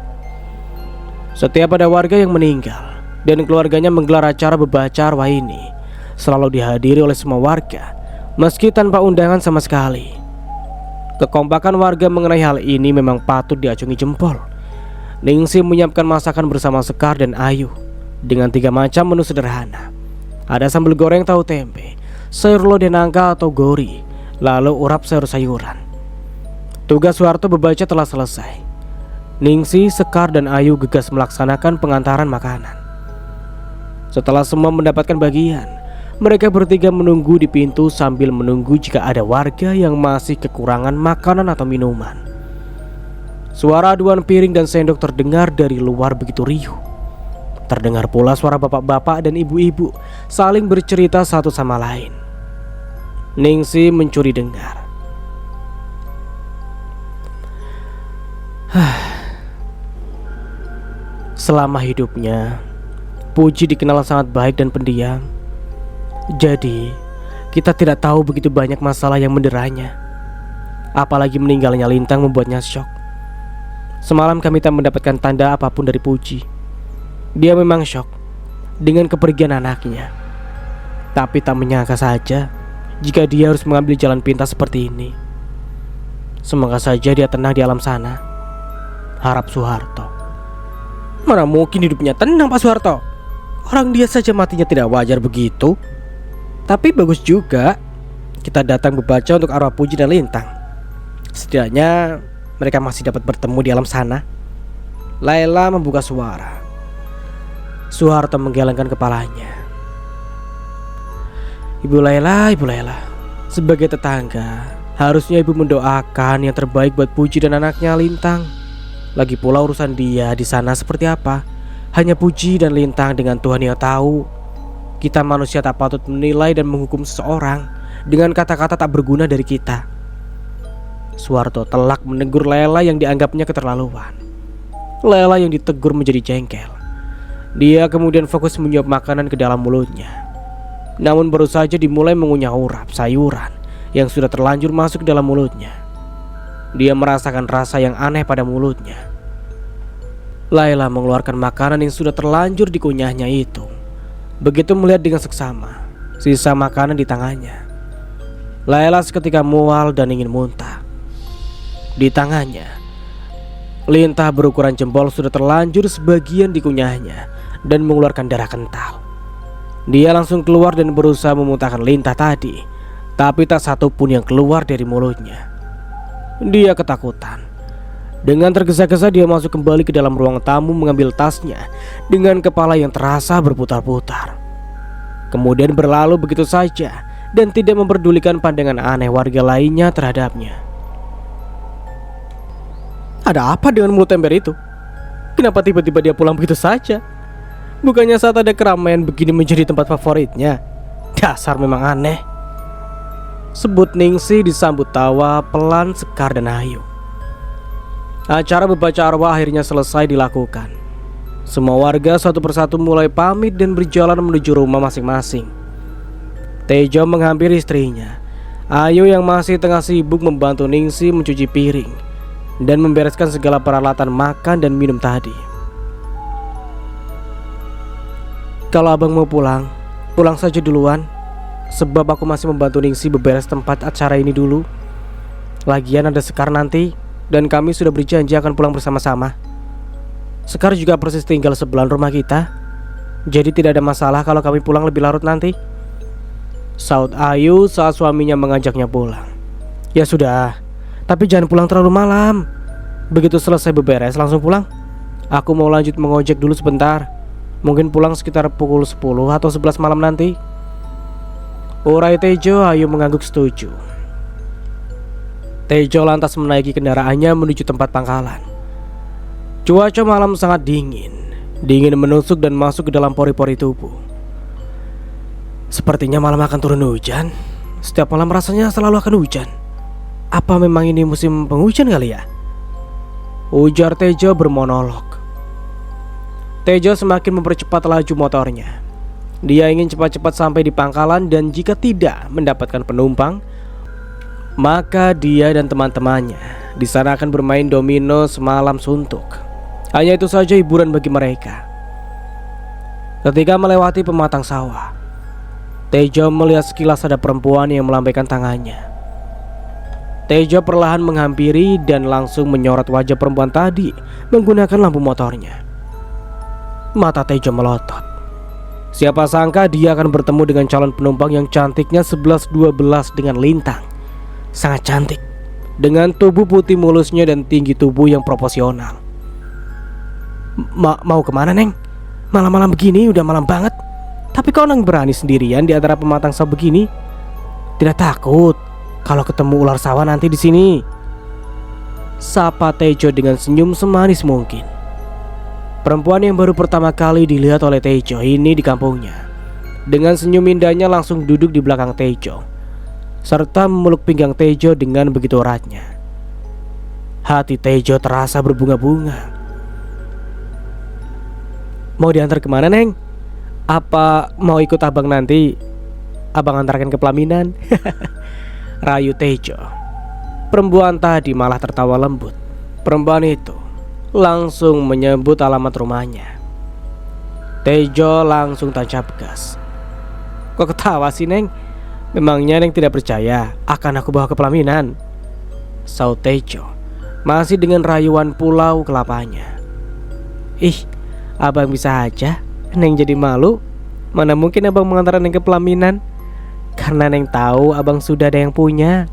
Setiap ada warga yang meninggal dan keluarganya menggelar acara membaca arwah ini, selalu dihadiri oleh semua warga, meski tanpa undangan sama sekali. Kekompakan warga mengenai hal ini memang patut diacungi jempol. Ningsih menyiapkan masakan bersama Sekar dan Ayu dengan 3 macam menu sederhana. Ada sambal goreng tahu tempe, sayur lodeh nangka atau gori, lalu urap sayur-sayuran. Tugas Soeharto membaca telah selesai. Ningsih, Sekar dan Ayu gegas melaksanakan pengantaran makanan. Setelah semua mendapatkan bagian, mereka bertiga menunggu di pintu sambil menunggu jika ada warga yang masih kekurangan makanan atau minuman. Suara aduan piring dan sendok terdengar dari luar begitu riuh. Terdengar pula suara bapak-bapak dan ibu-ibu saling bercerita satu sama lain. Ningsih mencuri dengar. Selama hidupnya, Puji dikenal sangat baik dan pendiam. Jadi, kita tidak tahu begitu banyak masalah yang menderanya. Apalagi meninggalnya Lintang membuatnya syok. Semalam kami tak mendapatkan tanda apapun dari Puji. Dia memang syok dengan kepergian anaknya. Tapi tak menyangka saja jika dia harus mengambil jalan pintas seperti ini. Semoga saja dia tenang di alam sana, harap Soeharto. Mana mungkin hidupnya tenang Pak Soeharto? Orang dia saja matinya tidak wajar begitu. Tapi bagus juga kita datang membaca untuk arwah Puji dan Lintang. Setidaknya mereka masih dapat bertemu di alam sana. Laila membuka suara. Soeharto menggelengkan kepalanya. Ibu Laila, sebagai tetangga, harusnya ibu mendoakan yang terbaik buat Puji dan anaknya Lintang. Lagi pula urusan dia di sana seperti apa, hanya Puji dan Lintang dengan Tuhan yang tahu. Kita manusia tak patut menilai dan menghukum seseorang dengan kata-kata tak berguna dari kita. Soeharto telak menegur Laila yang dianggapnya keterlaluan. Laila yang ditegur menjadi jengkel. Dia kemudian fokus menyuap makanan ke dalam mulutnya. Namun baru saja dimulai mengunyah urap sayuran yang sudah terlanjur masuk ke dalam mulutnya. Dia merasakan rasa yang aneh pada mulutnya. Laila mengeluarkan makanan yang sudah terlanjur dikunyahnya itu. Begitu melihat dengan seksama sisa makanan di tangannya, Laila seketika mual dan ingin muntah. Di tangannya, lintah berukuran jempol sudah terlanjur sebagian dikunyahnya dan mengeluarkan darah kental. Dia langsung keluar dan berusaha memuntahkan lintah tadi, tapi tak satu pun yang keluar dari mulutnya. Dia ketakutan. Dengan tergesa-gesa dia masuk kembali ke dalam ruang tamu mengambil tasnya dengan kepala yang terasa berputar-putar. Kemudian berlalu begitu saja dan tidak memperdulikan pandangan aneh warga lainnya terhadapnya. Ada apa dengan mulut ember itu? Kenapa tiba-tiba dia pulang begitu saja? Bukannya saat ada keramaian begini menjadi tempat favoritnya? Dasar memang aneh. Sebut Ningsih disambut tawa pelan Sekar dan Ayu. Acara membaca arwah akhirnya selesai dilakukan. Semua warga satu persatu mulai pamit dan berjalan menuju rumah masing-masing. Tejo menghampiri istrinya, Ayu yang masih tengah sibuk membantu Ningsih mencuci piring dan membereskan segala peralatan makan dan minum tadi. Kalau abang mau pulang, pulang saja duluan. Sebab aku masih membantu Ningsih beberes tempat acara ini dulu. Lagian ada Sekar nanti, dan kami sudah berjanji akan pulang bersama-sama. Sekar juga persis tinggal sebelah rumah kita, jadi tidak ada masalah kalau kami pulang lebih larut nanti, saut Ayu saat suaminya mengajaknya pulang. Ya sudah, tapi jangan pulang terlalu malam. Begitu selesai beberes langsung pulang. Aku mau lanjut mengojek dulu sebentar. Mungkin pulang sekitar pukul 10 atau 11 malam nanti. Urai Tejo. Ayu mengangguk setuju. Tejo lantas menaiki kendaraannya menuju tempat pangkalan. Cuaca malam sangat dingin. Dingin menusuk dan masuk ke dalam pori-pori tubuh. Sepertinya malam akan turun hujan. Setiap malam rasanya selalu akan hujan. Apa memang ini musim penghujan kali ya? Ujar Tejo bermonolog. Tejo semakin mempercepat laju motornya. Dia ingin cepat-cepat sampai di pangkalan dan jika tidak mendapatkan penumpang, maka dia dan teman-temannya di sana akan bermain domino semalam suntuk. Hanya itu saja hiburan bagi mereka. Ketika melewati pematang sawah, Tejo melihat sekilas ada perempuan yang melambaikan tangannya. Tejo perlahan menghampiri dan langsung menyorot wajah perempuan tadi menggunakan lampu motornya. Mata Tejo melotot. Siapa sangka dia akan bertemu dengan calon penumpang yang cantiknya 11-12 dengan Lintang. Sangat cantik, dengan tubuh putih mulusnya dan tinggi tubuh yang proporsional. Mau kemana Neng? Malam-malam begini udah malam banget. Tapi kau nang berani sendirian di antara pematang sawah begini? Tidak takut kalau ketemu ular sawah nanti di sini? Sapa Tejo dengan senyum semanis mungkin. Perempuan yang baru pertama kali dilihat oleh Tejo ini di kampungnya, dengan senyum indahnya langsung duduk di belakang Tejo, serta memeluk pinggang Tejo dengan begitu eratnya. Hati Tejo terasa berbunga-bunga. Mau diantar kemana Neng? Apa mau ikut abang nanti? Abang antarkan ke pelaminan. Rayu Tejo. Perempuan tadi malah tertawa lembut. Perempuan itu langsung menyebut alamat rumahnya. Tejo langsung tancap gas. Kok ketawa sih Neng? Memangnya Neng tidak percaya akan aku bawa ke pelaminan? Saut Tejo masih dengan rayuan pulau kelapanya. Ih, abang bisa aja. Neng jadi malu. Mana mungkin abang mengantar Neng ke pelaminan? Karena Neng tahu abang sudah ada yang punya.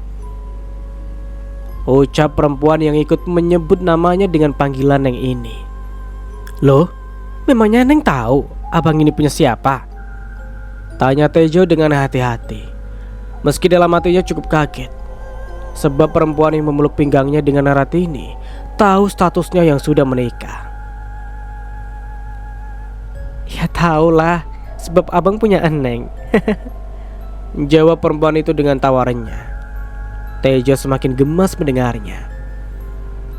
Ucap perempuan yang ikut menyebut namanya dengan panggilan Neng ini. Loh, memangnya Neng tahu abang ini punya siapa? Tanya Tejo dengan hati-hati. Meski dalam hatinya cukup kaget, sebab perempuan yang memeluk pinggangnya dengan erat ini tahu statusnya yang sudah menikah. Ya tahulah, sebab abang punya Neng. Jawab perempuan itu dengan tawarannya. Tejo semakin gemas mendengarnya.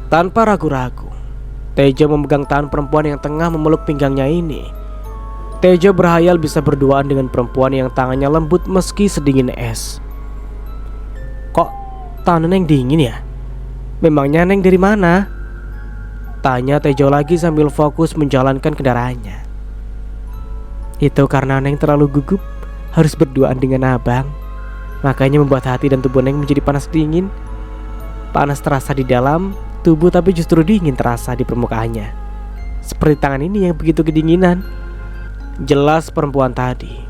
Tanpa ragu-ragu, Tejo memegang tangan perempuan yang tengah memeluk pinggangnya ini. Tejo berhayal bisa berduaan dengan perempuan yang tangannya lembut meski sedingin es. Kok tangan Neng dingin ya? Memangnya Neng dari mana? Tanya Tejo lagi sambil fokus menjalankan kendaraannya. Itu karena Neng terlalu gugup harus berduaan dengan abang. Makanya membuat hati dan tubuh Neng menjadi panas dingin. Panas terasa di dalam tubuh tapi justru dingin terasa di permukaannya. Seperti tangan ini yang begitu kedinginan. Jelas perempuan tadi.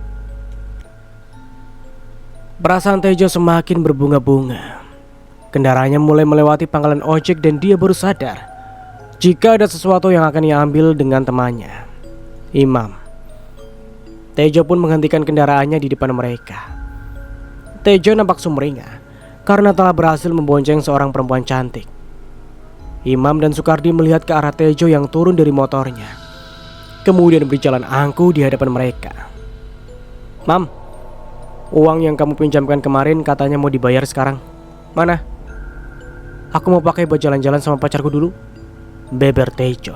Perasaan Tejo semakin berbunga-bunga. Kendaraannya mulai melewati pangkalan ojek dan dia baru sadar jika ada sesuatu yang akan ia ambil dengan temannya, Imam. Tejo pun menghentikan kendaraannya di depan mereka. Tejo nampak sumringah karena telah berhasil membonceng seorang perempuan cantik. Imam dan Sukardi melihat ke arah Tejo yang turun dari motornya, kemudian berjalan angkuh di hadapan mereka. Mam, uang yang kamu pinjamkan kemarin katanya mau dibayar sekarang. Mana? Aku mau pakai buat jalan-jalan sama pacarku dulu, beber Tejo.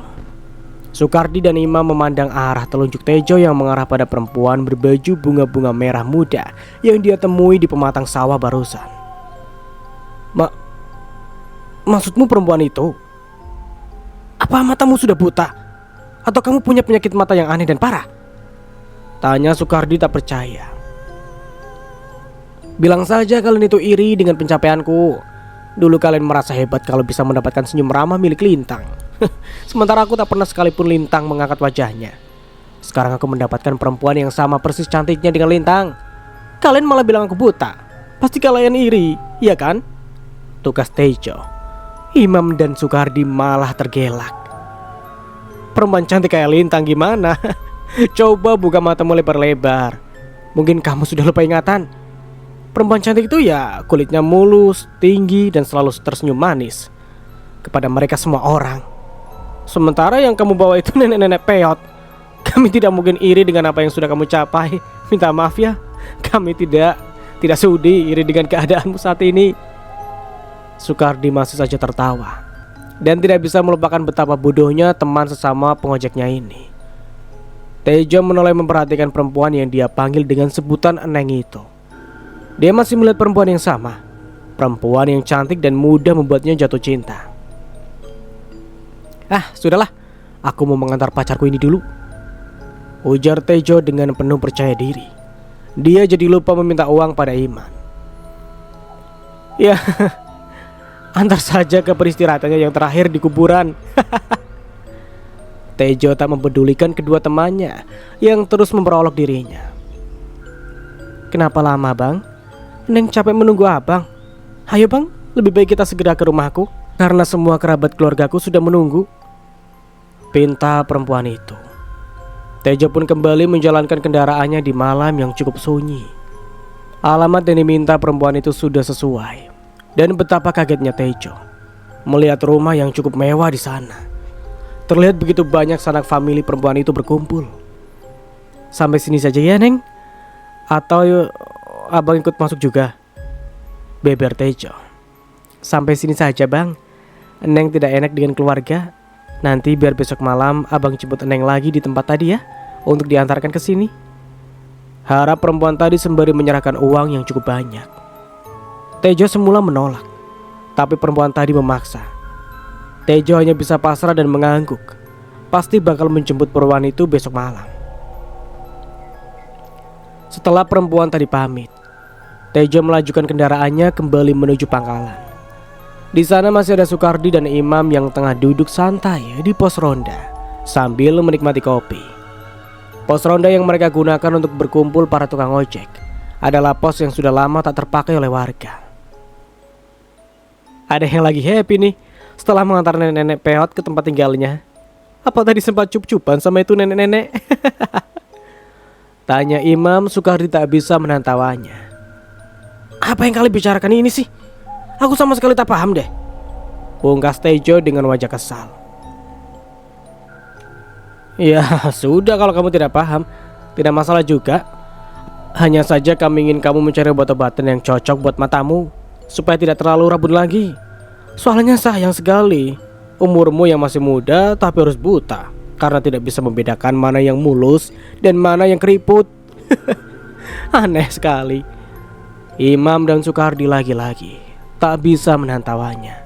Sukardi dan Imam memandang arah telunjuk Tejo yang mengarah pada perempuan berbaju bunga-bunga merah muda yang dia temui di pematang sawah barusan. Maksudmu perempuan itu? Apa matamu sudah buta? Atau kamu punya penyakit mata yang aneh dan parah? Tanya Sukardi tak percaya. Bilang saja kalian itu iri dengan pencapaianku. Dulu kalian merasa hebat kalau bisa mendapatkan senyum ramah milik Lintang. Sementara aku tak pernah sekalipun Lintang mengangkat wajahnya. Sekarang aku mendapatkan perempuan yang sama persis cantiknya dengan Lintang. Kalian malah bilang aku buta. Pasti kalian iri, iya kan? Tugas Tejo. Imam dan Sukardi malah tergelak. Perempuan cantik kayak Lintang gimana? Coba buka matamu lebar-lebar. Mungkin kamu sudah lupa ingatan. Perempuan cantik itu ya kulitnya mulus, tinggi, dan selalu tersenyum manis kepada mereka semua orang. Sementara yang kamu bawa itu nenek-nenek peot. Kami tidak mungkin iri dengan apa yang sudah kamu capai. Minta maaf ya, kami tidak sudi iri dengan keadaanmu saat ini. Sukardi masih saja tertawa dan tidak bisa melupakan betapa bodohnya teman sesama pengojeknya ini. Tejo menoleh memperhatikan perempuan yang dia panggil dengan sebutan Neng itu. Dia masih melihat perempuan yang sama, perempuan yang cantik dan mudah membuatnya jatuh cinta. Ah, sudahlah, aku mau mengantar pacarku ini dulu, ujar Tejo dengan penuh percaya diri. Dia jadi lupa meminta uang pada Iman. Ya, antar saja ke peristirahatannya yang terakhir di kuburan. Tejo tak mempedulikan kedua temannya yang terus memperolok dirinya. Kenapa lama bang? Neng capek menunggu abang. Ayo bang, lebih baik kita segera ke rumahku karena semua kerabat keluargaku sudah menunggu, pinta perempuan itu. Tejo pun kembali menjalankan kendaraannya di malam yang cukup sunyi. Alamat yang diminta perempuan itu sudah sesuai. Dan betapa kagetnya Tejo melihat rumah yang cukup mewah di sana. Terlihat begitu banyak sanak famili perempuan itu berkumpul. Sampai sini saja ya Neng? Atau abang ikut masuk juga? Beber Tejo. Sampai sini saja bang. Neng tidak enak dengan keluarga. Nanti biar besok malam abang jemput Neng lagi di tempat tadi ya, untuk diantarkan ke sini. Harap perempuan tadi sembari menyerahkan uang yang cukup banyak. Tejo semula menolak, tapi perempuan tadi memaksa. Tejo hanya bisa pasrah dan mengangguk. Pasti bakal menjemput perempuan itu besok malam. Setelah perempuan tadi pamit, Tejo melajukan kendaraannya kembali menuju pangkalan. Di sana masih ada Sukardi dan Imam yang tengah duduk santai di pos ronda sambil menikmati kopi. Pos ronda yang mereka gunakan untuk berkumpul para tukang ojek adalah pos yang sudah lama tak terpakai oleh warga. Ada yang lagi happy nih setelah mengantar nenek-nenek peot ke tempat tinggalnya. Apa tadi sempat cup-cupan sama itu nenek-nenek? Tanya Imam. Sukardi tak bisa menahan tawanya. Apa yang kalian bicarakan ini sih? Aku sama sekali tak paham deh. Pungkas Tejo dengan wajah kesal. Ya sudah, kalau kamu tidak paham, tidak masalah juga. Hanya saja kami ingin kamu mencari obat-obatan yang cocok buat matamu, supaya tidak terlalu rabun lagi. Soalnya sayang sekali umurmu yang masih muda tapi harus buta karena tidak bisa membedakan mana yang mulus dan mana yang keriput. Aneh sekali. Imam dan Sukardi lagi-lagi tak bisa menahan tawanya.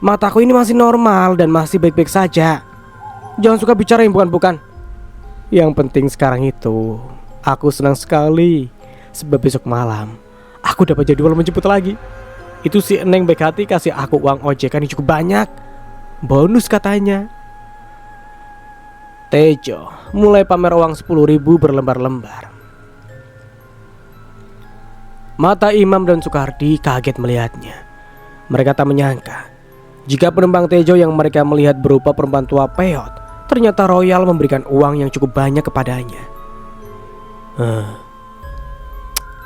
Mataku ini masih normal dan masih baik-baik saja. Jangan suka bicara yang bukan-bukan. Yang penting sekarang itu aku senang sekali sebab besok malam aku dapat jadwal menjemput lagi. Itu si Eneng baik hati kasih aku uang ojekan yang cukup banyak. Bonus katanya. Tejo mulai pamer uang 10.000 berlembar-lembar. Mata Imam dan Sukardi kaget melihatnya. Mereka tak menyangka jika penumpang Tejo yang mereka melihat berupa perempuan tua peot, ternyata Royal memberikan uang yang cukup banyak kepadanya.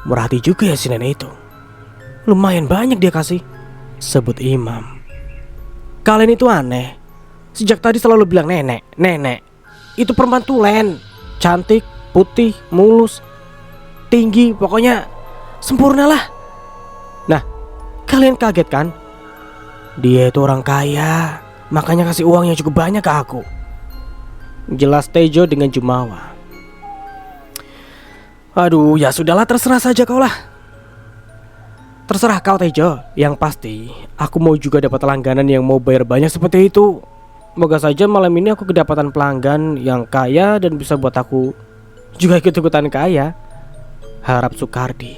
Murah hati juga ya si nenek itu. Lumayan banyak dia kasih, sebut Imam. Kalian itu aneh. Sejak tadi selalu bilang nenek, nenek. Itu perempuan tulen, cantik, putih, mulus, tinggi, pokoknya sempurna lah. Nah, kalian kaget kan? Dia itu orang kaya, makanya kasih uang yang cukup banyak ke aku. Jelas Tejo dengan jumawa. Aduh, ya sudahlah, terserah saja kau lah. Terserah kau Tejo. Yang pasti aku mau juga dapat langganan yang mau bayar banyak seperti itu. Moga saja malam ini aku kedapatan pelanggan yang kaya dan bisa buat aku juga ikut-ikutan kaya, harap Sukardi.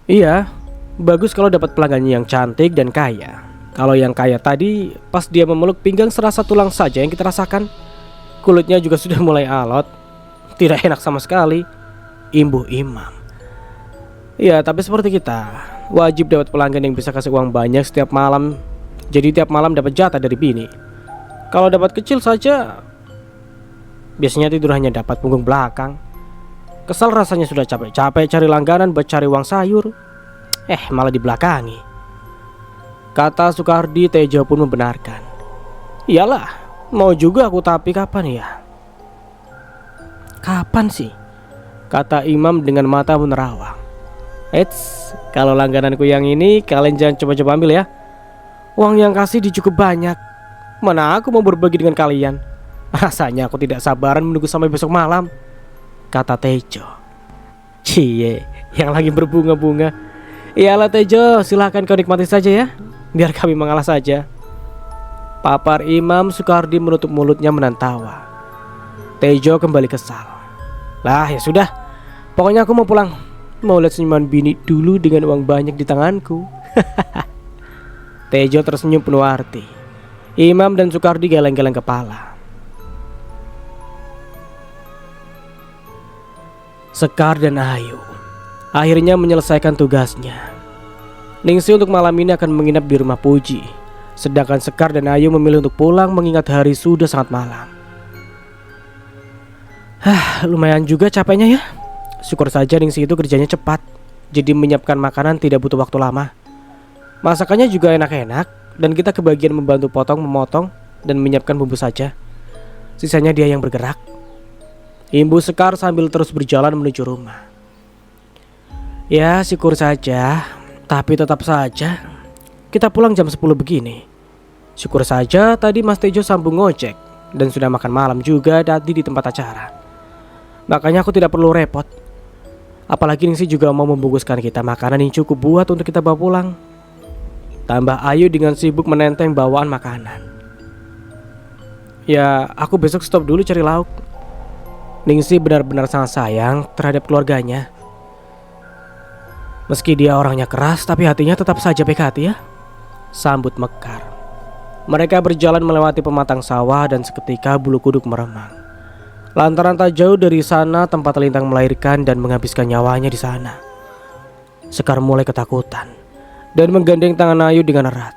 Iya, bagus kalau dapat pelanggannya yang cantik dan kaya. Kalau yang kaya tadi, pas dia memeluk pinggang serasa tulang saja yang kita rasakan. Kulitnya juga sudah mulai alot. Tidak enak sama sekali, imbuh Imam. Ya, tapi seperti kita, wajib dapat pelanggan yang bisa kasih uang banyak setiap malam. Jadi tiap malam dapat jatah dari bini. Kalau dapat kecil saja, biasanya tidur hanya dapat punggung belakang. Kesal rasanya sudah capek-capek cari langganan buat cari uang sayur, malah dibelakangi. Kata Sukardi. Tejo pun membenarkan. Iyalah, mau juga aku, tapi kapan ya? Kapan sih? Kata Imam dengan mata menerawang. Kalau langgananku yang ini kalian jangan coba-coba ambil ya. Uang yang kasih cukup banyak. Mana aku mau berbagi dengan kalian. Rasanya aku tidak sabaran menunggu sampai besok malam, kata Tejo. Cie, yang lagi berbunga-bunga. Iyalah Tejo, silahkan kau nikmati saja ya. Biar kami mengalah saja. Papar Imam. Sukardi menutup mulutnya menahan tawa. Tejo kembali kesal. Lah ya sudah, pokoknya aku mau pulang. Mau lihat senyuman bini dulu dengan uang banyak di tanganku. Tejo tersenyum penuh arti. Imam dan Sukardi geleng-geleng kepala. Sekar dan Ayu akhirnya menyelesaikan tugasnya. Ningsi untuk malam ini akan menginap di rumah Puji, sedangkan Sekar dan Ayu memilih untuk pulang mengingat hari sudah sangat malam. Lumayan juga capeknya ya. Syukur saja Ningsi itu kerjanya cepat, jadi menyiapkan makanan tidak butuh waktu lama. Masakannya juga enak-enak, dan kita kebagian membantu memotong, dan menyiapkan bumbu saja. Sisanya dia yang bergerak. Imbu Sekar sambil terus berjalan menuju rumah. Ya syukur saja, tapi tetap saja kita pulang jam 10 begini. Syukur saja tadi Mas Tejo sambung ngojek, dan sudah makan malam juga tadi di tempat acara. Makanya aku tidak perlu repot. Apalagi Ningsi juga mau membungkuskan kita makanan yang cukup buat untuk kita bawa pulang. Tambah Ayu dengan sibuk menenteng bawaan makanan. Ya, aku besok stop dulu cari lauk. Ningsih benar-benar sangat sayang terhadap keluarganya. Meski dia orangnya keras, tapi hatinya tetap saja baik hati ya, sambut Mekar. Mereka berjalan melewati pematang sawah dan seketika bulu kuduk meremang. Lantaran tak jauh dari sana tempat Lintang melahirkan dan menghabiskan nyawanya di sana. Sekar mulai ketakutan dan menggandeng tangan Ayu dengan erat.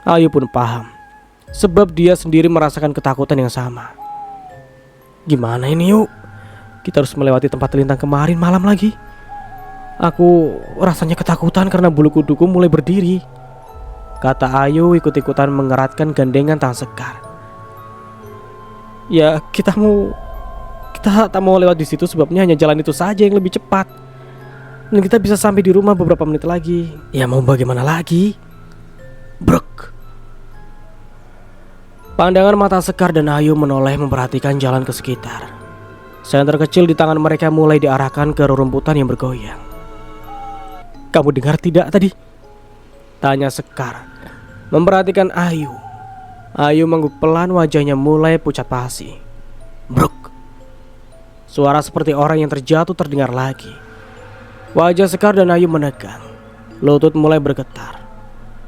Ayu pun paham, sebab dia sendiri merasakan ketakutan yang sama. Gimana ini yuk? Kita harus melewati tempat Lintang kemarin malam lagi. Aku rasanya ketakutan karena bulu kuduku mulai berdiri, kata Ayu ikut-ikutan mengeratkan gandengan tangan Sekar. Ya kita tak mau lewat di situ, sebabnya hanya jalan itu saja yang lebih cepat. Dan kita bisa sampai di rumah beberapa menit lagi. Ya mau bagaimana lagi? Bruk. Pandangan mata Sekar dan Ayu menoleh memperhatikan jalan ke sekitar. Senter kecil di tangan mereka mulai diarahkan ke rerumputan yang bergoyang. Kamu dengar tidak tadi? Tanya Sekar memperhatikan Ayu. Ayu mengangguk pelan, wajahnya mulai pucat pasi. Bruk. Suara seperti orang yang terjatuh terdengar lagi. Wajah Sekar dan Ayu menegang. Lutut mulai bergetar.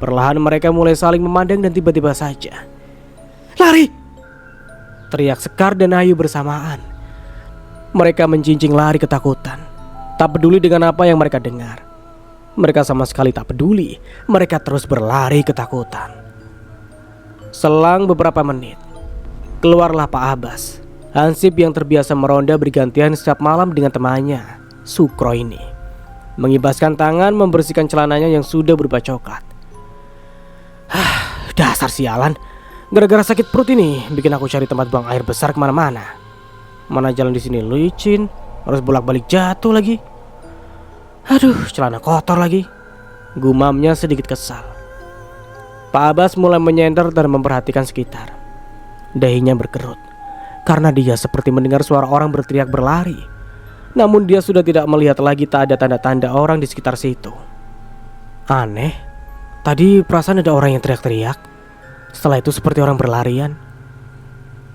Perlahan mereka mulai saling memandang dan tiba-tiba saja, lari! Teriak Sekar dan Ayu bersamaan. Mereka menjinjing lari ketakutan, tak peduli dengan apa yang mereka dengar. Mereka sama sekali tak peduli. Mereka terus berlari ketakutan. Selang beberapa menit, keluarlah Pak Abbas. Hansip yang terbiasa meronda bergantian setiap malam dengan temannya, Sukro ini. Mengibaskan tangan membersihkan celananya yang sudah berubah coklat. Dasar sialan. Gara-gara sakit perut ini bikin aku cari tempat buang air besar kemana-mana. Mana jalan di sini licin, harus bolak-balik jatuh lagi. Aduh, celana kotor lagi. Gumamnya sedikit kesal. Pak Abbas mulai menyender dan memperhatikan sekitar. Dahinya berkerut karena dia seperti mendengar suara orang berteriak berlari. Namun dia sudah tidak melihat lagi, tak ada tanda-tanda orang di sekitar situ. Aneh, tadi perasaan ada orang yang teriak-teriak. Setelah itu seperti orang berlarian.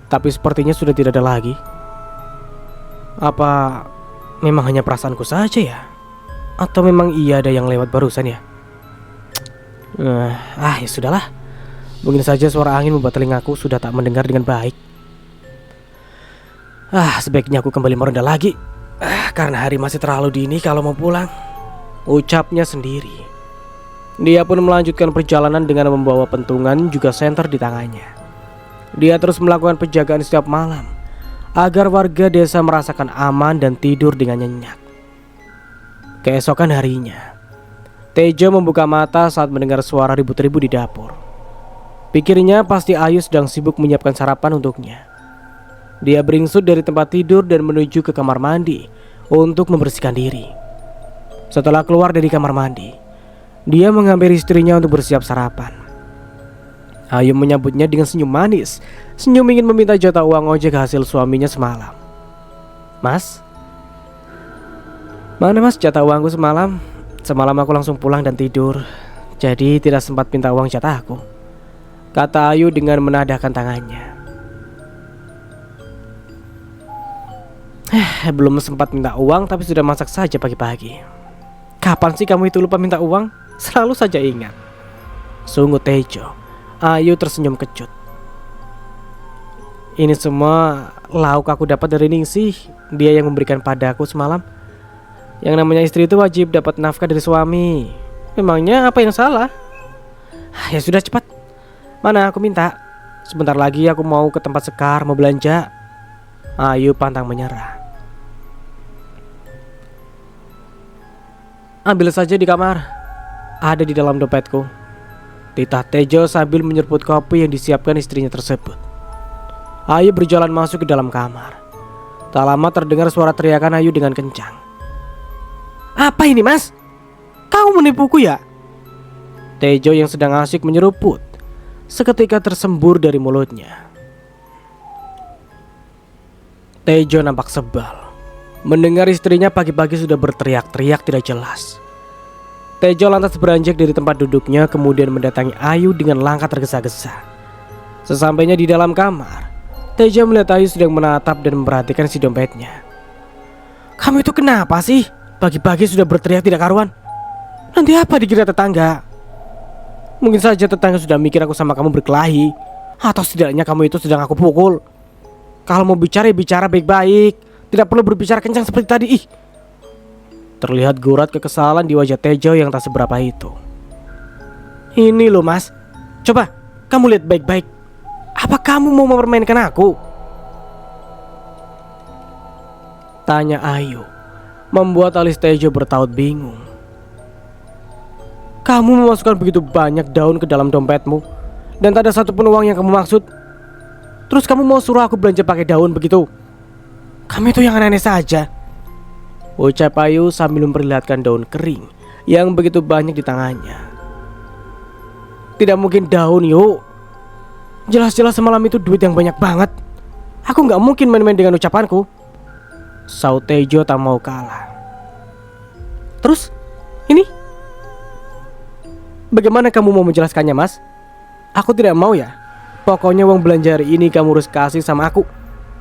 Tapi sepertinya sudah tidak ada lagi. Apa memang hanya perasaanku saja ya? Atau memang iya ada yang lewat barusan ya? Ya sudahlah. Mungkin saja suara angin membuat telingaku sudah tak mendengar dengan baik. Sebaiknya aku kembali meronda lagi. Karena hari masih terlalu dini kalau mau pulang, ucapnya sendiri. Dia pun melanjutkan perjalanan dengan membawa pentungan juga senter di tangannya. Dia terus melakukan penjagaan setiap malam agar warga desa merasakan aman dan tidur dengan nyenyak. Keesokan harinya, Tejo membuka mata saat mendengar suara ribut-ribut di dapur. Pikirnya pasti Ayu sedang sibuk menyiapkan sarapan untuknya. Dia beringsut dari tempat tidur dan menuju ke kamar mandi untuk membersihkan diri. Setelah keluar dari kamar mandi, dia menghampiri istrinya untuk bersiap sarapan. Ayu menyambutnya dengan senyum manis. Senyum ingin meminta jatah uang ojek hasil suaminya semalam. Mas, mana mas jatah uangku semalam? Semalam aku langsung pulang dan tidur, jadi tidak sempat minta uang jatahku, kata Ayu dengan menadahkan tangannya. Belum sempat minta uang tapi sudah masak saja pagi-pagi. Kapan sih kamu itu lupa minta uang? Selalu saja ingat, sungut Tejo. Ayu tersenyum kecut. Ini semua lauk aku dapat dari Ningsih. Dia yang memberikan padaku semalam. Yang namanya istri itu wajib dapat nafkah dari suami. Memangnya apa yang salah? Ya sudah cepat. Mana aku minta. Sebentar lagi aku mau ke tempat Sekar, mau belanja. Ayu pantang menyerah. Ambil saja di kamar. Ada di dalam dompetku, titah Tejo sambil menyeruput kopi yang disiapkan istrinya tersebut. Ayu berjalan masuk ke dalam kamar. Tak lama terdengar suara teriakan Ayu dengan kencang. Apa ini mas? Kamu menipuku ya? Tejo yang sedang asik menyeruput seketika tersembur dari mulutnya. Tejo nampak sebal mendengar istrinya pagi-pagi sudah berteriak-teriak tidak jelas. Tejo lantas beranjak dari tempat duduknya kemudian mendatangi Ayu dengan langkah tergesa-gesa. Sesampainya di dalam kamar, Tejo melihat Ayu sedang menatap dan memperhatikan si dompetnya. "Kamu itu kenapa sih? Pagi-pagi sudah berteriak tidak karuan. Nanti apa dikira tetangga? Mungkin saja tetangga sudah mikir aku sama kamu berkelahi, atau setidaknya kamu itu sedang aku pukul. Kalau mau bicara ya bicara baik-baik, tidak perlu berbicara kencang seperti tadi." Terlihat gurat kekesalan di wajah Tejo yang tak seberapa itu. "Ini loh mas, coba kamu lihat baik-baik. Apa kamu mau mempermainkan aku?" tanya Ayu, membuat alis Tejo bertaut bingung. "Kamu memasukkan begitu banyak daun ke dalam dompetmu dan tak ada satupun uang yang kamu maksud. Terus kamu mau suruh aku belanja pakai daun begitu? Kamu itu yang aneh-aneh saja," ucap Ayu sambil memperlihatkan daun kering yang begitu banyak di tangannya. "Tidak mungkin daun, yuk. Jelas-jelas semalam itu duit yang banyak banget. Aku gak mungkin main-main dengan ucapanku," saut Tejo tak mau kalah. "Terus ini bagaimana kamu mau menjelaskannya mas? Aku tidak mau ya. Pokoknya uang belanja hari ini kamu harus kasih sama aku.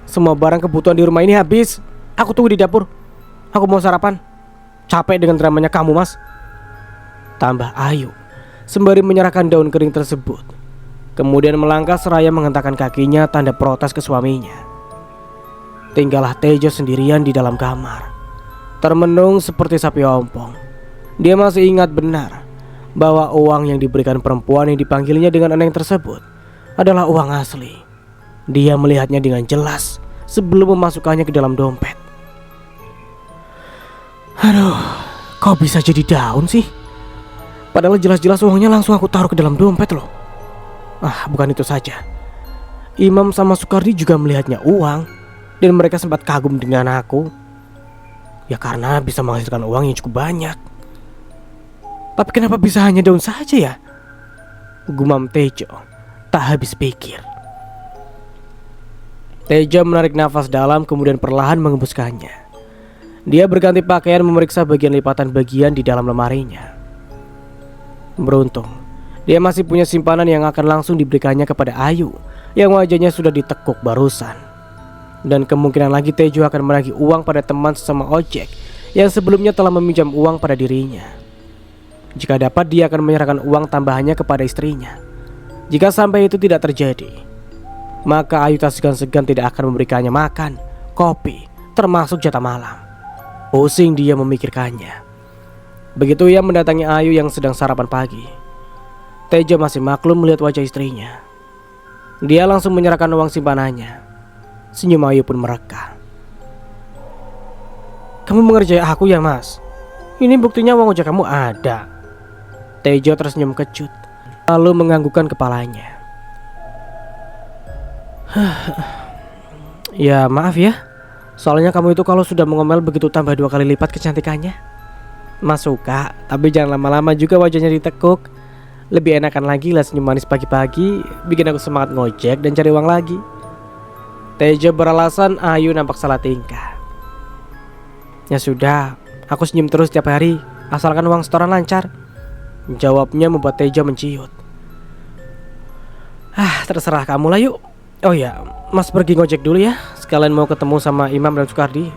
Semua barang kebutuhan di rumah ini habis. Aku tunggu di dapur. Aku mau sarapan. Capek dengan dramanya kamu mas," tambah Ayu sembari menyerahkan daun kering tersebut. Kemudian melangkah seraya menghentakkan kakinya tanda protes ke suaminya. Tinggallah Tejo sendirian di dalam kamar, termenung seperti sapi ompong. Dia masih ingat benar bahwa uang yang diberikan perempuan yang dipanggilnya dengan Eneng tersebut adalah uang asli. Dia melihatnya dengan jelas sebelum memasukkannya ke dalam dompet. "Aduh, kok bisa jadi daun sih? Padahal jelas-jelas uangnya langsung aku taruh ke dalam dompet loh." Bukan itu saja. Imam sama Sukardi juga melihatnya uang dan mereka sempat kagum dengan aku. Ya karena bisa menghasilkan uang yang cukup banyak. Tapi kenapa bisa hanya daun saja ya? Gumam Tejo tak habis pikir. Tejo menarik nafas dalam kemudian perlahan mengembuskannya. Dia berganti pakaian memeriksa bagian lipatan bagian di dalam lemarinya. Beruntung, dia masih punya simpanan yang akan langsung diberikannya kepada Ayu yang wajahnya sudah ditekuk barusan. Dan kemungkinan lagi Tejo akan menagih uang pada teman sesama ojek yang sebelumnya telah meminjam uang pada dirinya. Jika dapat, dia akan menyerahkan uang tambahannya kepada istrinya. Jika sampai itu tidak terjadi, maka Ayu tak segan-segan tidak akan memberikannya makan, kopi, termasuk jatah malam. Pusing dia memikirkannya. Begitu ia mendatangi Ayu yang sedang sarapan pagi, Tejo masih maklum melihat wajah istrinya. Dia langsung menyerahkan uang simpanannya. Senyum Ayu pun mereka. "Kamu mengerjai aku ya mas? Ini buktinya uang ojek kamu ada." Tejo tersenyum kecut, lalu menganggukkan kepalanya. "Ya maaf ya, soalnya kamu itu kalau sudah mengomel begitu tambah 2 kali lipat kecantikannya. Mas suka, tapi jangan lama-lama juga wajahnya ditekuk. Lebih enakan lagi lah senyum manis pagi-pagi, bikin aku semangat ngojek dan cari uang lagi." Tejo beralasan Ayu nampak salah tingkah. "Ya sudah, aku senyum terus tiap hari, asalkan uang setoran lancar," jawabnya membuat Tejo menciut. "Terserah kamu lah yuk. Oh ya, mas pergi ngojek dulu ya, sekalian mau ketemu sama Imam dan Sukardi.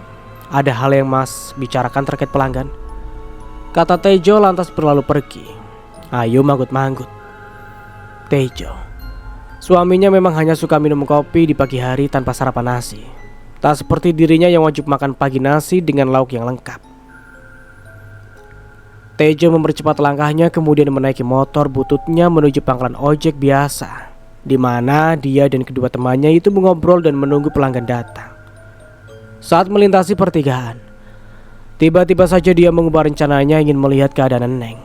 Ada hal yang mas bicarakan terkait pelanggan," kata Tejo lantas berlalu pergi. Ayu manggut-manggut. Tejo, suaminya memang hanya suka minum kopi di pagi hari tanpa sarapan nasi. Tak seperti dirinya yang wajib makan pagi nasi dengan lauk yang lengkap. Tejo mempercepat langkahnya kemudian menaiki motor bututnya menuju pangkalan ojek biasa, di mana dia dan kedua temannya itu mengobrol dan menunggu pelanggan datang. Saat melintasi pertigaan, tiba-tiba saja dia mengubah rencananya ingin melihat keadaan Eneng.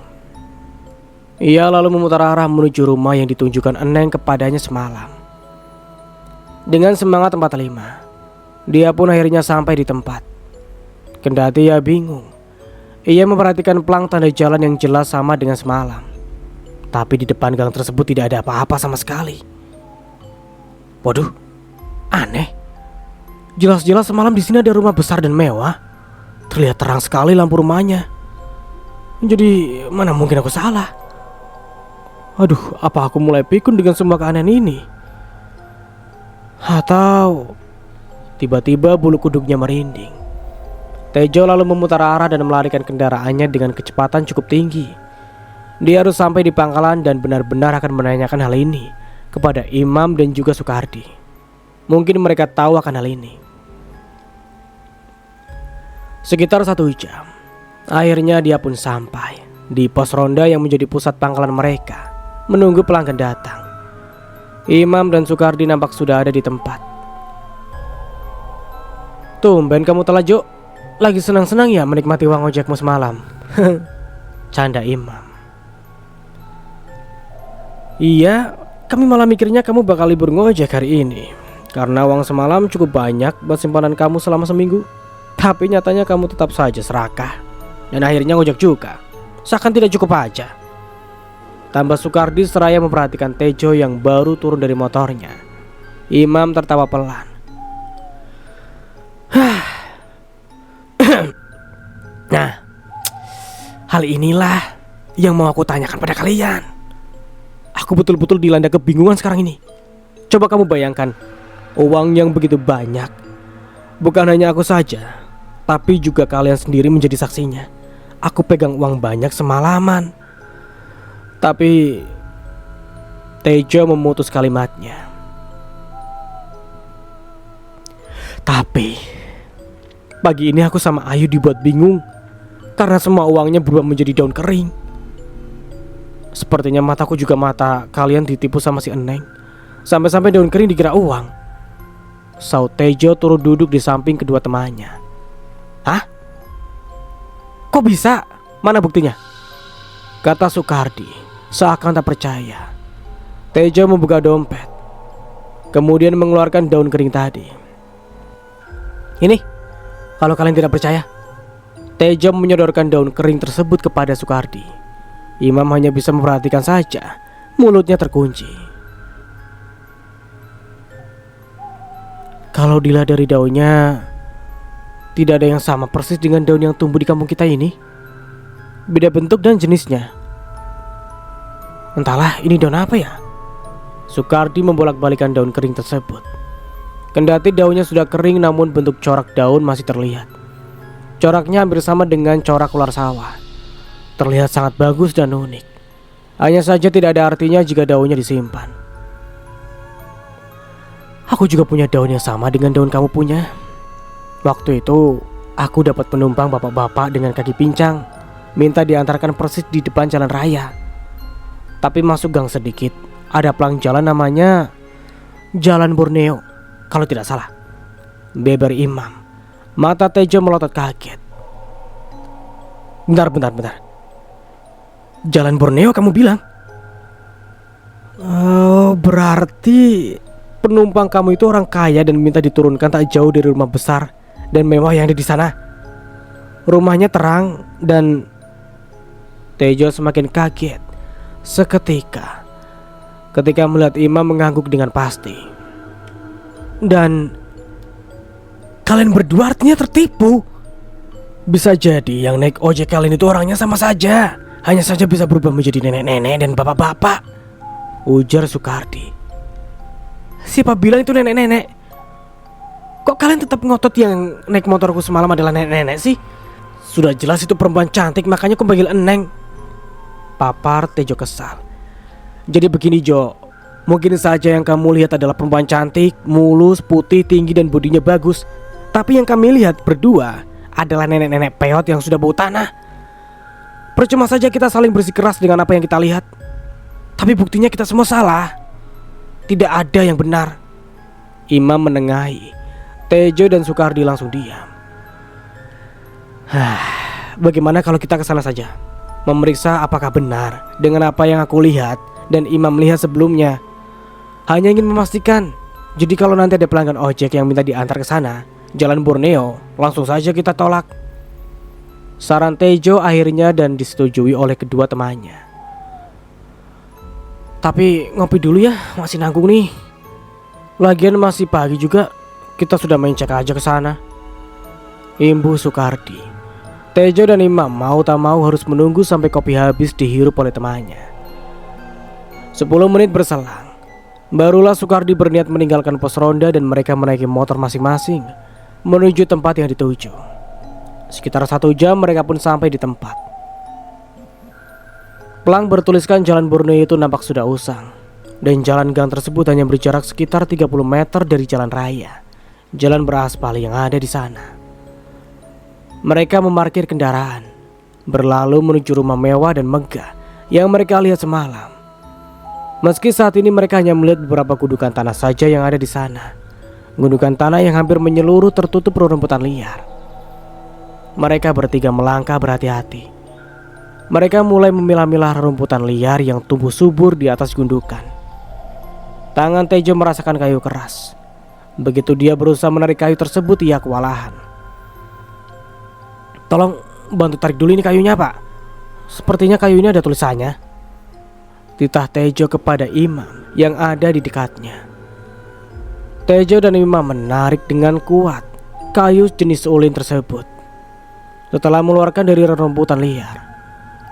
Ia lalu memutar arah menuju rumah yang ditunjukkan Eneng kepadanya semalam. Dengan semangat 45, dia pun akhirnya sampai di tempat. Kendati ia bingung, ia memperhatikan plang tanda jalan yang jelas sama dengan semalam. Tapi di depan gang tersebut tidak ada apa-apa sama sekali. Waduh, aneh. Jelas-jelas semalam di sini ada rumah besar dan mewah. Terlihat terang sekali lampu rumahnya. Jadi mana mungkin aku salah? Aduh, apa aku mulai pikun dengan semua keanehan ini? Atau tiba-tiba bulu kuduknya merinding. Tejo lalu memutar arah dan melarikan kendaraannya dengan kecepatan cukup tinggi. Dia harus sampai di pangkalan dan benar-benar akan menanyakan hal ini kepada Imam dan juga Sukardi. Mungkin mereka tahu akan hal ini. Sekitar 1 jam, akhirnya dia pun sampai di pos ronda yang menjadi pusat pangkalan mereka, menunggu pelanggan datang. Imam dan Sukardi nampak sudah ada di tempat. Tumben kamu telah, Jo. Lagi senang-senang ya menikmati uang ojekmu semalam? Canda Imam. Iya, kami malah mikirnya kamu bakal libur ngojek hari ini, karena uang semalam cukup banyak buat simpanan kamu selama seminggu. Tapi nyatanya kamu tetap saja serakah, dan akhirnya ngojek juga. Seakan tidak cukup aja. Tambah Sukardi seraya memperhatikan Tejo yang baru turun dari motornya. Imam tertawa pelan. Nah, hal inilah yang mau aku tanyakan pada kalian. Aku betul-betul dilanda kebingungan sekarang ini. Coba kamu bayangkan, uang yang begitu banyak. Bukan hanya aku saja, tapi juga kalian sendiri menjadi saksinya. Aku pegang uang banyak semalaman. Tapi Tejo memutus kalimatnya. Tapi pagi ini aku sama Ayu dibuat bingung karena semua uangnya berubah menjadi daun kering. Sepertinya mataku juga mata kalian ditipu sama si Eneng. Sampai-sampai daun kering dikira uang. Saut Tejo turut duduk di samping kedua temannya. Hah? Kok bisa? Mana buktinya? Kata Sukardi seakan tak percaya. Tejo membuka dompet, kemudian mengeluarkan daun kering tadi. Ini, kalau kalian tidak percaya. Tejo menyodorkan daun kering tersebut kepada Sukardi. Imam hanya bisa memperhatikan saja, mulutnya terkunci. Kalau dilihat dari daunnya, tidak ada yang sama persis dengan daun yang tumbuh di kampung kita ini. Beda bentuk dan jenisnya. Entahlah ini daun apa ya? Sukardi membolak-balikan daun kering tersebut. Kendati daunnya sudah kering, namun bentuk corak daun masih terlihat. Coraknya hampir sama dengan corak ular sawah. Terlihat sangat bagus dan unik. Hanya saja tidak ada artinya jika daunnya disimpan. Aku juga punya daun yang sama dengan daun kamu punya. Waktu itu aku dapat penumpang bapak-bapak dengan kaki pincang, minta diantarkan persis di depan jalan raya. Tapi masuk gang sedikit, ada pelang jalan namanya Jalan Borneo, kalau tidak salah. Beber Imam. Mata Tejo melotot kaget. Bentar. Jalan Borneo kamu bilang? Oh, berarti penumpang kamu itu orang kaya dan minta diturunkan tak jauh dari rumah besar dan mewah yang ada di sana. Rumahnya terang dan Tejo semakin kaget seketika ketika melihat Imam mengangguk dengan pasti. Dan kalian berdua artinya tertipu. Bisa jadi yang naik ojek kalian itu orangnya sama saja, hanya saja bisa berubah menjadi nenek-nenek dan bapak-bapak, ujar Sukardi. Siapa bilang itu nenek-nenek? Kok kalian tetap ngotot yang naik motorku semalam adalah nenek-nenek sih? Sudah jelas itu perempuan cantik, makanya aku panggil Eneng, papar Tejo kesal. Jadi begini Jo, mungkin saja yang kamu lihat adalah perempuan cantik, mulus, putih, tinggi dan bodinya bagus. Tapi yang kami lihat berdua adalah nenek-nenek peot yang sudah bau tanah. Percuma saja kita saling bersikeras dengan apa yang kita lihat, tapi buktinya kita semua salah. Tidak ada yang benar. Imam menengahi. Tejo dan Sukardi langsung diam. Bagaimana kalau kita ke sana saja, memeriksa apakah benar dengan apa yang aku lihat dan Imam lihat sebelumnya. Hanya ingin memastikan. Jadi kalau nanti ada pelanggan ojek yang minta diantar ke sana, Jalan Borneo, langsung saja kita tolak. Saran Tejo akhirnya dan disetujui oleh kedua temannya. Tapi ngopi dulu ya, masih nanggung nih. Lagian masih pagi juga, kita sudah main cek aja ke sana. Imbu Sukardi. Tejo dan Imam mau tak mau harus menunggu sampai kopi habis dihirup oleh temannya. 10 menit berselang, barulah Soekardi berniat meninggalkan pos ronda dan mereka menaiki motor masing-masing menuju tempat yang dituju. Sekitar 1 jam mereka pun sampai di tempat. Pelang bertuliskan Jalan Borneo itu nampak sudah usang, dan jalan gang tersebut hanya berjarak sekitar 30 meter dari jalan raya, jalan beraspal yang ada di sana. Mereka memarkir kendaraan, berlalu menuju rumah mewah dan megah yang mereka lihat semalam. Meski saat ini mereka hanya melihat beberapa gundukan tanah saja yang ada di sana, gundukan tanah yang hampir menyeluruh tertutup rerumputan liar. Mereka bertiga melangkah berhati-hati. Mereka mulai memilah-milah rerumputan liar yang tumbuh subur di atas gundukan. Tangan Tejo merasakan kayu keras. Begitu dia berusaha menarik kayu tersebut, ia kewalahan. "Tolong bantu tarik dulu ini kayunya, Pak. Sepertinya kayu ini ada tulisannya." Titah Tejo kepada Imam yang ada di dekatnya. Tejo dan Imam menarik dengan kuat kayu jenis ulin tersebut. Setelah mengeluarkan dari rerumputan liar,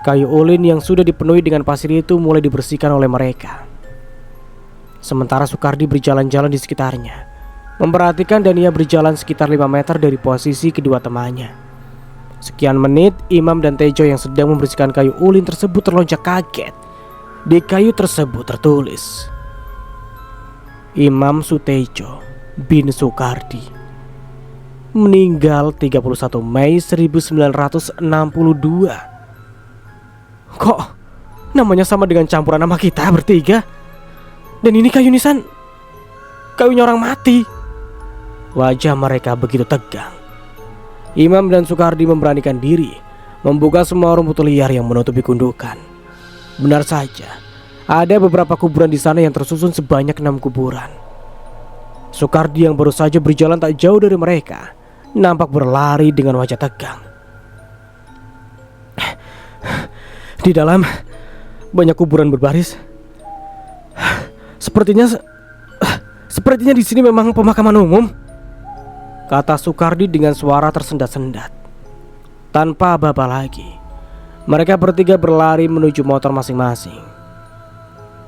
kayu ulin yang sudah dipenuhi dengan pasir itu mulai dibersihkan oleh mereka. Sementara Soekardi berjalan-jalan di sekitarnya, memperhatikan dan ia berjalan sekitar 5 meter dari posisi kedua temannya. Sekian menit, Imam dan Tejo yang sedang membersihkan kayu ulin tersebut terlonjak kaget. Di kayu tersebut tertulis, Imam Sutejo bin Soekardi, meninggal 31 Mei 1962. Kok namanya sama dengan campuran nama kita bertiga? Dan ini kayu nisan kayunya orang mati. Wajah mereka begitu tegang. Imam dan Soekardi memberanikan diri membuka semua rumput liar yang menutupi gundukan. Benar saja, ada beberapa kuburan di sana yang tersusun sebanyak 6 kuburan. Soekardi yang baru saja berjalan tak jauh dari mereka nampak berlari dengan wajah tegang. Di dalam banyak kuburan berbaris. Sepertinya di sini memang pemakaman umum, kata Soekardi dengan suara tersendat-sendat. Tanpa apa-apa lagi, mereka bertiga berlari menuju motor masing-masing.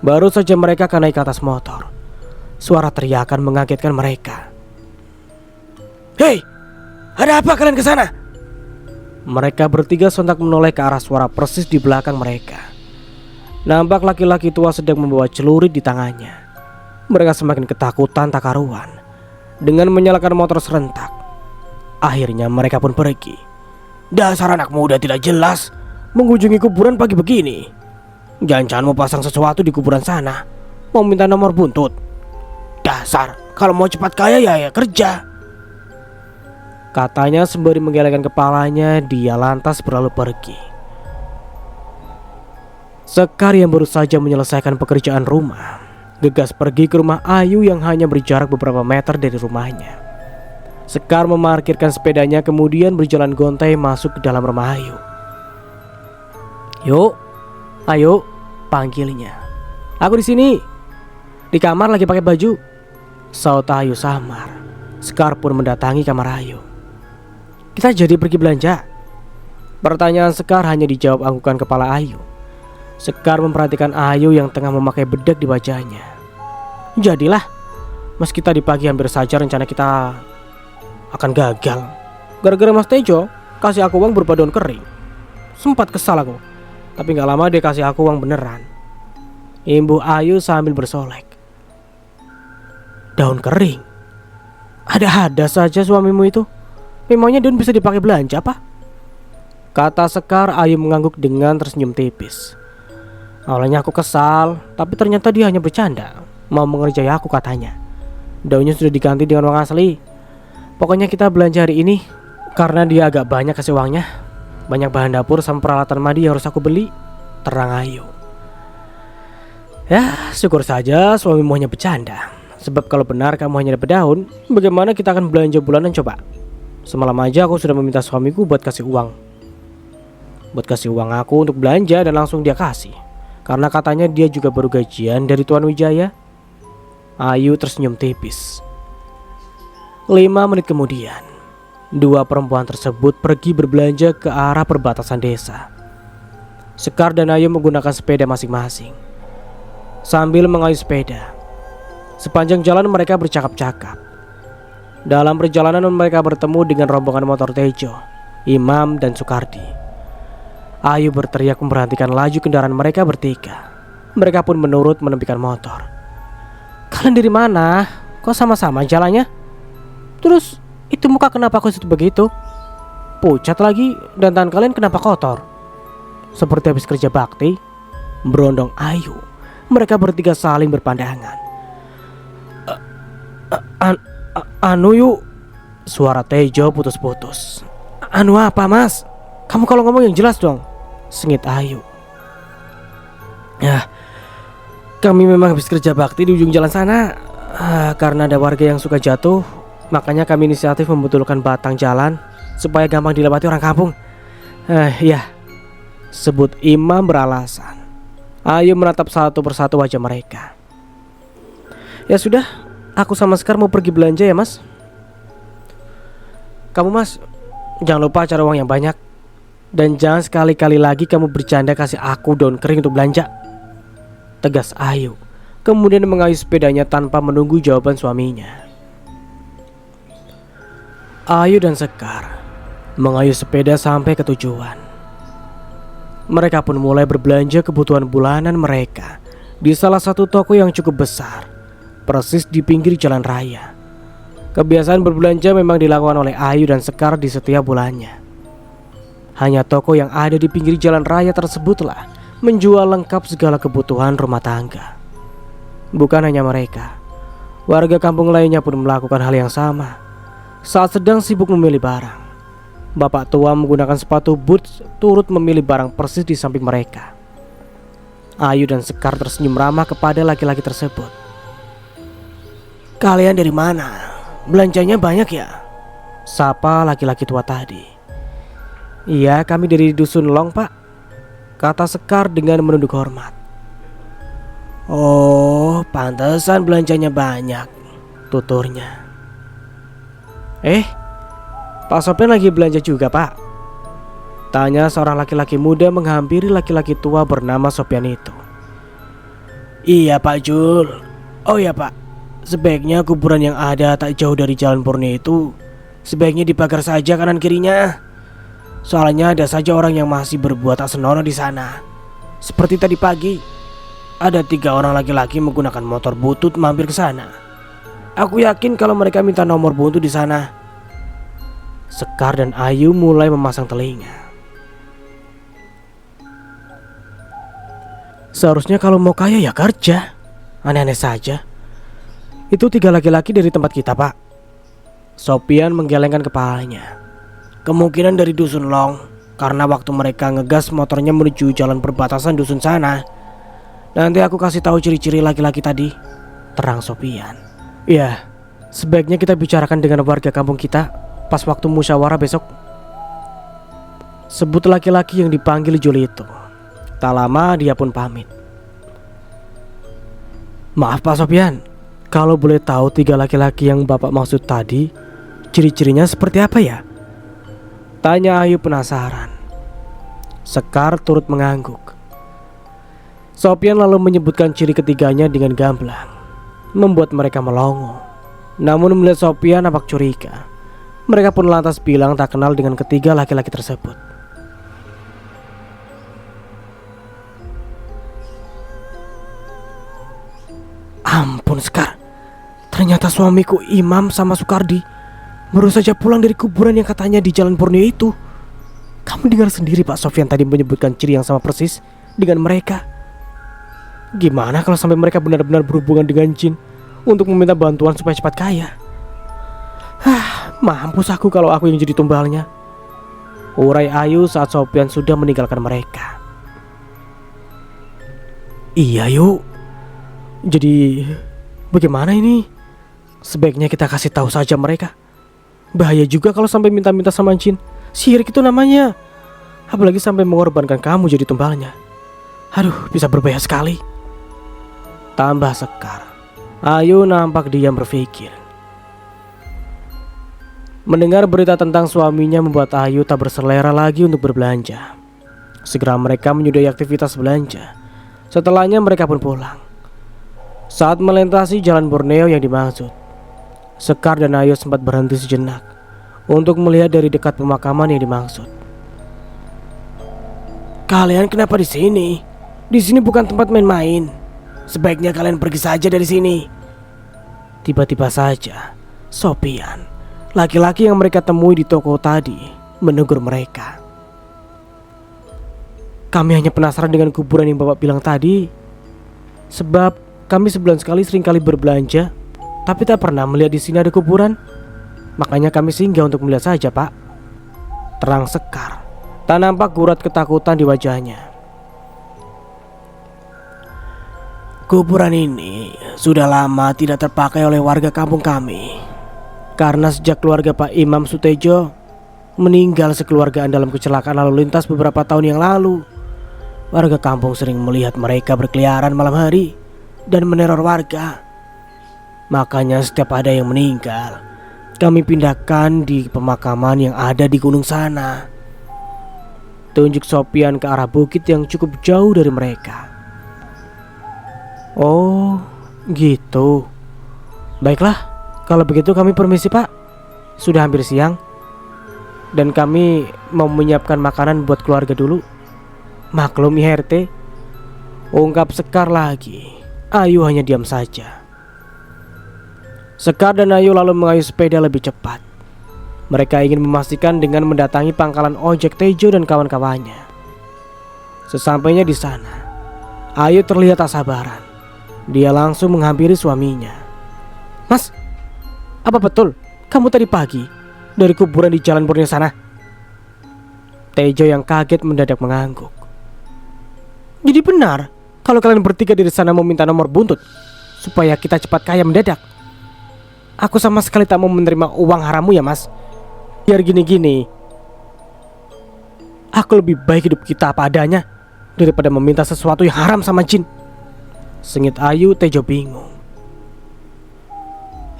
Baru saja mereka akan naik ke atas motor, suara teriakan mengagetkan mereka. "Hei, ada apa kalian ke sana?" Mereka bertiga sontak menoleh ke arah suara persis di belakang mereka. Nampak laki-laki tua sedang membawa celurit di tangannya. Mereka semakin ketakutan tak karuan. Dengan menyalakan motor serentak, akhirnya mereka pun pergi. "Dasar anak muda tidak jelas, mengunjungi kuburan pagi begini. Jangan-jangan mau pasang sesuatu di kuburan sana, mau minta nomor buntut. Dasar, kalau mau cepat kaya ya kerja," katanya sembari menggelengkan kepalanya. Dia lantas berlalu pergi. Sekar yang baru saja menyelesaikan pekerjaan rumah gegas pergi ke rumah Ayu yang hanya berjarak beberapa meter dari rumahnya. Sekar memarkirkan sepedanya kemudian berjalan gontai masuk ke dalam rumah Ayu. "Yuk, ayo," panggilnya. "Aku di sini. Di kamar lagi pakai baju," saut Ayu samar. Sekar pun mendatangi kamar Ayu. "Kita jadi pergi belanja?" Pertanyaan Sekar hanya dijawab anggukan kepala Ayu. Sekar memperhatikan Ayu yang tengah memakai bedak di wajahnya. "Jadilah, meski tadi pagi hampir saja rencana kita akan gagal. Gara-gara Mas Tejo kasih aku uang berupa daun kering. Sempat kesal aku, tapi gak lama dia kasih aku uang beneran," imbuh Ayu sambil bersolek. "Daun kering? Ada-ada saja suamimu itu. Memangnya daun bisa dipakai belanja, Pak?" kata Sekar. Ayu mengangguk dengan tersenyum tipis. "Awalnya aku kesal, tapi ternyata dia hanya bercanda, mau mengerjai aku katanya. Daunnya sudah diganti dengan uang asli. Pokoknya kita belanja hari ini karena dia agak banyak kasih uangnya. Banyak bahan dapur sama peralatan mandi yang harus aku beli," terang Ayu. "Ya, syukur saja suamimu hanya bercanda. Sebab kalau benar kamu hanya dapat daun, bagaimana kita akan belanja bulanan coba? Semalam aja aku sudah meminta suamiku buat kasih uang aku untuk belanja dan langsung dia kasih. Karena katanya dia juga baru gajian dari Tuan Wijaya." Ayu tersenyum tipis. 5 menit kemudian, Dua perempuan tersebut pergi berbelanja ke arah perbatasan desa. Sekar dan Ayu menggunakan sepeda masing-masing. Sambil mengayuh sepeda, sepanjang jalan mereka bercakap-cakap. Dalam perjalanan mereka bertemu dengan rombongan motor Tejo, Imam, dan Sukardi. Ayu berteriak memberhentikan laju kendaraan mereka bertiga. Mereka pun menurut menepikan motor. "Kalian dari mana? Kok sama-sama jalannya? Terus itu muka kenapa kusut begitu? Pucat lagi, dan tangan kalian kenapa kotor? Seperti habis kerja bakti," berondong Ayu. Mereka bertiga saling berpandangan. Anu yuk," suara Tejo putus-putus. "Anu apa, Mas? Kamu kalau ngomong yang jelas dong," sengit Ayu. "Ya, kami memang habis kerja bakti di ujung jalan sana. Karena ada warga yang suka jatuh, makanya kami inisiatif membetulkan batang jalan supaya gampang dilewati orang kampung. Ya," sebut Imam beralasan. Ayu menatap satu persatu wajah mereka. "Ya sudah, aku sama Sekar mau pergi belanja ya, Mas." "Kamu, Mas, jangan lupa cari uang yang banyak. Dan jangan sekali-kali lagi kamu bercanda kasih aku daun kering untuk belanja," tegas Ayu. Kemudian mengayuh sepedanya tanpa menunggu jawaban suaminya. Ayu dan Sekar mengayuh sepeda sampai ke tujuan. Mereka pun mulai berbelanja kebutuhan bulanan mereka di salah satu toko yang cukup besar, persis di pinggir jalan raya. Kebiasaan berbelanja memang dilakukan oleh Ayu dan Sekar di setiap bulannya. Hanya toko yang ada di pinggir jalan raya tersebutlah menjual lengkap segala kebutuhan rumah tangga. Bukan hanya mereka, warga kampung lainnya pun melakukan hal yang sama. Saat sedang sibuk memilih barang, bapak tua menggunakan sepatu boots turut memilih barang persis di samping mereka. Ayu dan Sekar tersenyum ramah kepada laki-laki tersebut. "Kalian dari mana? Belanjanya banyak ya?" sapa laki-laki tua tadi. "Iya, kami dari Dusun Long, Pak," kata Sekar dengan menunduk hormat. "Oh, pantesan belanjanya banyak," tuturnya. Pak Sopyan lagi belanja juga, Pak?" tanya seorang laki-laki muda menghampiri laki-laki tua bernama Sopyan itu. "Iya, Pak Jul. Oh ya, Pak, sebaiknya kuburan yang ada tak jauh dari Jalan Purni itu sebaiknya dipagar saja kanan kirinya. Soalnya ada saja orang yang masih berbuat tak senonoh di sana. Seperti tadi pagi, ada 3 orang laki-laki menggunakan motor butut mampir ke sana. Aku yakin kalau mereka minta nomor buntu di sana." Sekar dan Ayu mulai memasang telinga. Seharusnya kalau mau kaya ya kerja. Aneh-aneh saja. Itu 3 laki-laki dari tempat kita, Pak. Sopyan menggelengkan kepalanya. "Kemungkinan dari Dusun Long, karena waktu mereka ngegas motornya menuju jalan perbatasan dusun sana. Nanti aku kasih tahu ciri-ciri laki-laki tadi," terang Sopyan. "Ya, sebaiknya kita bicarakan dengan warga kampung kita pas waktu musyawarah besok," sebut laki-laki yang dipanggil Juli itu. Tak lama dia pun pamit. "Maaf Pak Sopyan, kalau boleh tahu 3 laki-laki yang Bapak maksud tadi, ciri-cirinya seperti apa ya?" tanya Ayu penasaran. Sekar turut mengangguk. Sopyan lalu menyebutkan ciri ketiganya dengan gamblang, membuat mereka melongo. Namun melihat Sopyan nampak curiga, mereka pun lantas bilang tak kenal dengan ketiga laki-laki tersebut. "Ampun Sekar, ternyata suamiku Imam sama Sukardi baru saja pulang dari kuburan yang katanya di Jalan Purnia itu. Kamu dengar sendiri Pak Sopyan tadi menyebutkan ciri yang sama persis dengan mereka. Gimana kalau sampai mereka benar-benar berhubungan dengan jin untuk meminta bantuan supaya cepat kaya? Mampus aku kalau aku yang jadi tumbalnya," urai Ayu saat Sopyan sudah meninggalkan mereka. "Iya yuk. Jadi bagaimana ini? Sebaiknya kita kasih tahu saja mereka. Bahaya juga kalau sampai minta-minta sama jin. Syirik itu namanya. Apalagi sampai mengorbankan kamu jadi tumbalnya. Aduh, bisa berbahaya sekali," tambah Sekar. Ayu nampak diam berpikir. Mendengar berita tentang suaminya membuat Ayu tak berselera lagi untuk berbelanja. Segera mereka menyudahi aktivitas belanja. Setelahnya mereka pun pulang. Saat melintasi jalan Borneo yang dimaksud, Sekar dan Ayu sempat berhenti sejenak untuk melihat dari dekat pemakaman yang dimaksud. "Kalian kenapa di sini? Di sini bukan tempat main-main. Sebaiknya kalian pergi saja dari sini." Tiba-tiba saja, Sopian, laki-laki yang mereka temui di toko tadi, menegur mereka. "Kami hanya penasaran dengan kuburan yang Bapak bilang tadi. Sebab kami sebulan sekali seringkali berbelanja, tapi tak pernah melihat di sini ada kuburan. Makanya kami singgah untuk melihat saja, Pak," terang Sekar. Tak nampak gurat ketakutan di wajahnya. "Kuburan ini sudah lama tidak terpakai oleh warga kampung kami. Karena sejak keluarga Pak Imam Sutejo meninggal sekeluargaan dalam kecelakaan lalu lintas beberapa tahun yang lalu, warga kampung sering melihat mereka berkeliaran malam hari dan meneror warga. Makanya setiap ada yang meninggal, kami pindahkan di pemakaman yang ada di gunung sana." Tunjuk Sopian ke arah bukit yang cukup jauh dari mereka. "Oh, gitu. Baiklah, kalau begitu kami permisi, Pak. Sudah hampir siang dan kami mau menyiapkan makanan buat keluarga dulu." "Maklum ya RT," ungkap Sekar lagi. Ayu hanya diam saja. Sekar dan Ayu lalu mengayuh sepeda lebih cepat. Mereka ingin memastikan dengan mendatangi pangkalan ojek Tejo dan kawan-kawannya. Sesampainya di sana, Ayu terlihat tak sabaran. Dia langsung menghampiri suaminya. "Mas, apa betul kamu tadi pagi dari kuburan di jalan Borneo sana?" Tejo yang kaget mendadak mengangguk. "Jadi benar kalau kalian bertiga dari sana mau minta nomor buntut supaya kita cepat kaya mendadak? Aku sama sekali tak mau menerima uang harammu ya, Mas. Biar gini-gini, aku lebih baik hidup kita apa adanya daripada meminta sesuatu yang haram sama jin," sengit Ayu. Tejo bingung.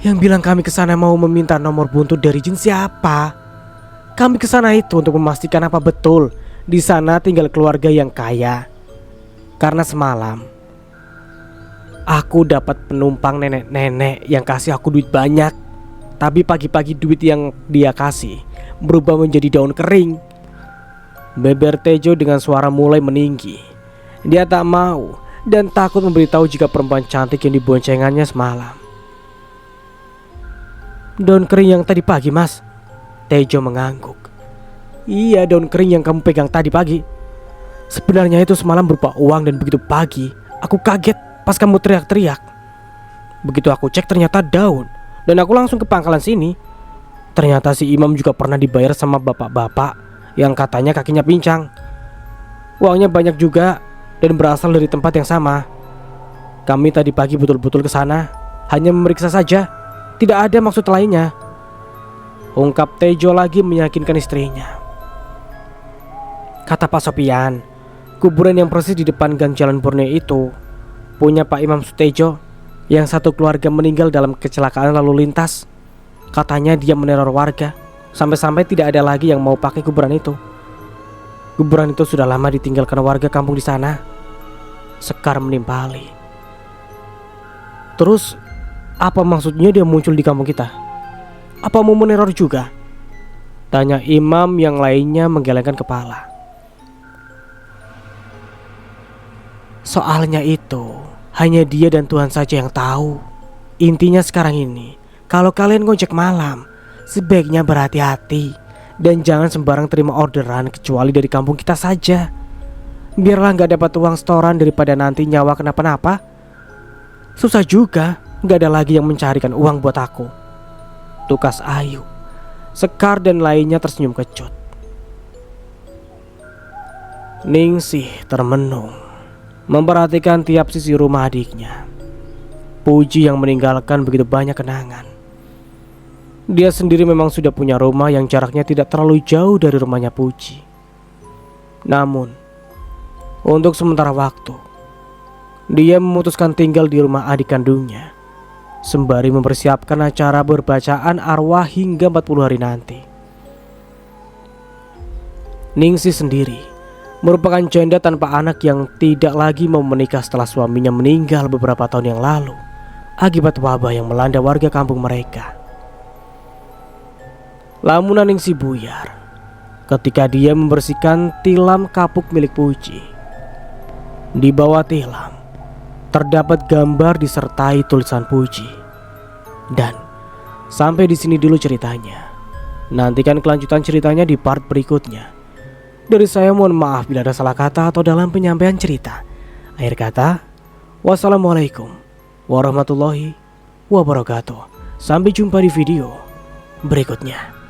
"Yang bilang kami kesana mau meminta nomor buntut dari jin siapa? Kami kesana itu untuk memastikan apa betul di sana tinggal keluarga yang kaya. Karena semalam aku dapat penumpang nenek-nenek yang kasih aku duit banyak. Tapi pagi-pagi duit yang dia kasih berubah menjadi daun kering," beber Tejo dengan suara mulai meninggi. Dia tak mau dan takut memberitahu jika perempuan cantik yang diboncengannya semalam. "Daun kering yang tadi pagi, Mas?" Tejo mengangguk. "Iya, daun kering yang kamu pegang tadi pagi. Sebenarnya itu semalam berupa uang dan begitu pagi aku kaget pas kamu teriak-teriak. Begitu aku cek ternyata daun dan aku langsung ke pangkalan sini. Ternyata si Imam juga pernah dibayar sama bapak-bapak yang katanya kakinya pincang. Uangnya banyak juga dan berasal dari tempat yang sama. Kami tadi pagi betul-betul ke sana hanya memeriksa saja, tidak ada maksud lainnya," ungkap Tejo lagi meyakinkan istrinya. "Kata Pak Sopian, kuburan yang persis di depan gang Jalan Borneo itu punya Pak Imam Sutejo yang satu keluarga meninggal dalam kecelakaan lalu lintas. Katanya dia meneror warga sampai-sampai tidak ada lagi yang mau pakai kuburan itu. Kuburan itu sudah lama ditinggalkan warga kampung di sana," Sekar menimpali. "Terus apa maksudnya dia muncul di kampung kita? Apa mau meneror juga?" tanya Imam yang lainnya menggelengkan kepala. "Soalnya itu hanya dia dan Tuhan saja yang tahu. Intinya sekarang ini, kalau kalian ngojek malam, sebaiknya berhati-hati dan jangan sembarang terima orderan kecuali dari kampung kita saja. Biarlah gak dapat uang setoran daripada nanti nyawa kenapa-napa. Susah juga, gak ada lagi yang mencarikan uang buat aku," tukas Ayu. Sekar dan lainnya tersenyum kecut. Ningsih termenung memperhatikan tiap sisi rumah adiknya. Puji yang meninggalkan begitu banyak kenangan. Dia sendiri memang sudah punya rumah yang jaraknya tidak terlalu jauh dari rumahnya Puji. Namun untuk sementara waktu dia memutuskan tinggal di rumah adik kandungnya sembari mempersiapkan acara berbacaan arwah hingga 40 hari nanti. Ningsih sendiri merupakan janda tanpa anak yang tidak lagi mau menikah setelah suaminya meninggal beberapa tahun yang lalu akibat wabah yang melanda warga kampung mereka. Lamunan Ningsih buyar ketika dia membersihkan tilam kapuk milik Puji. Di bawah tilam terdapat gambar disertai tulisan Puji. Dan sampai di sini dulu ceritanya. Nantikan kelanjutan ceritanya di part berikutnya. Dari saya mohon maaf bila ada salah kata atau dalam penyampaian cerita. Akhir kata, wassalamualaikum warahmatullahi wabarakatuh. Sampai jumpa di video berikutnya.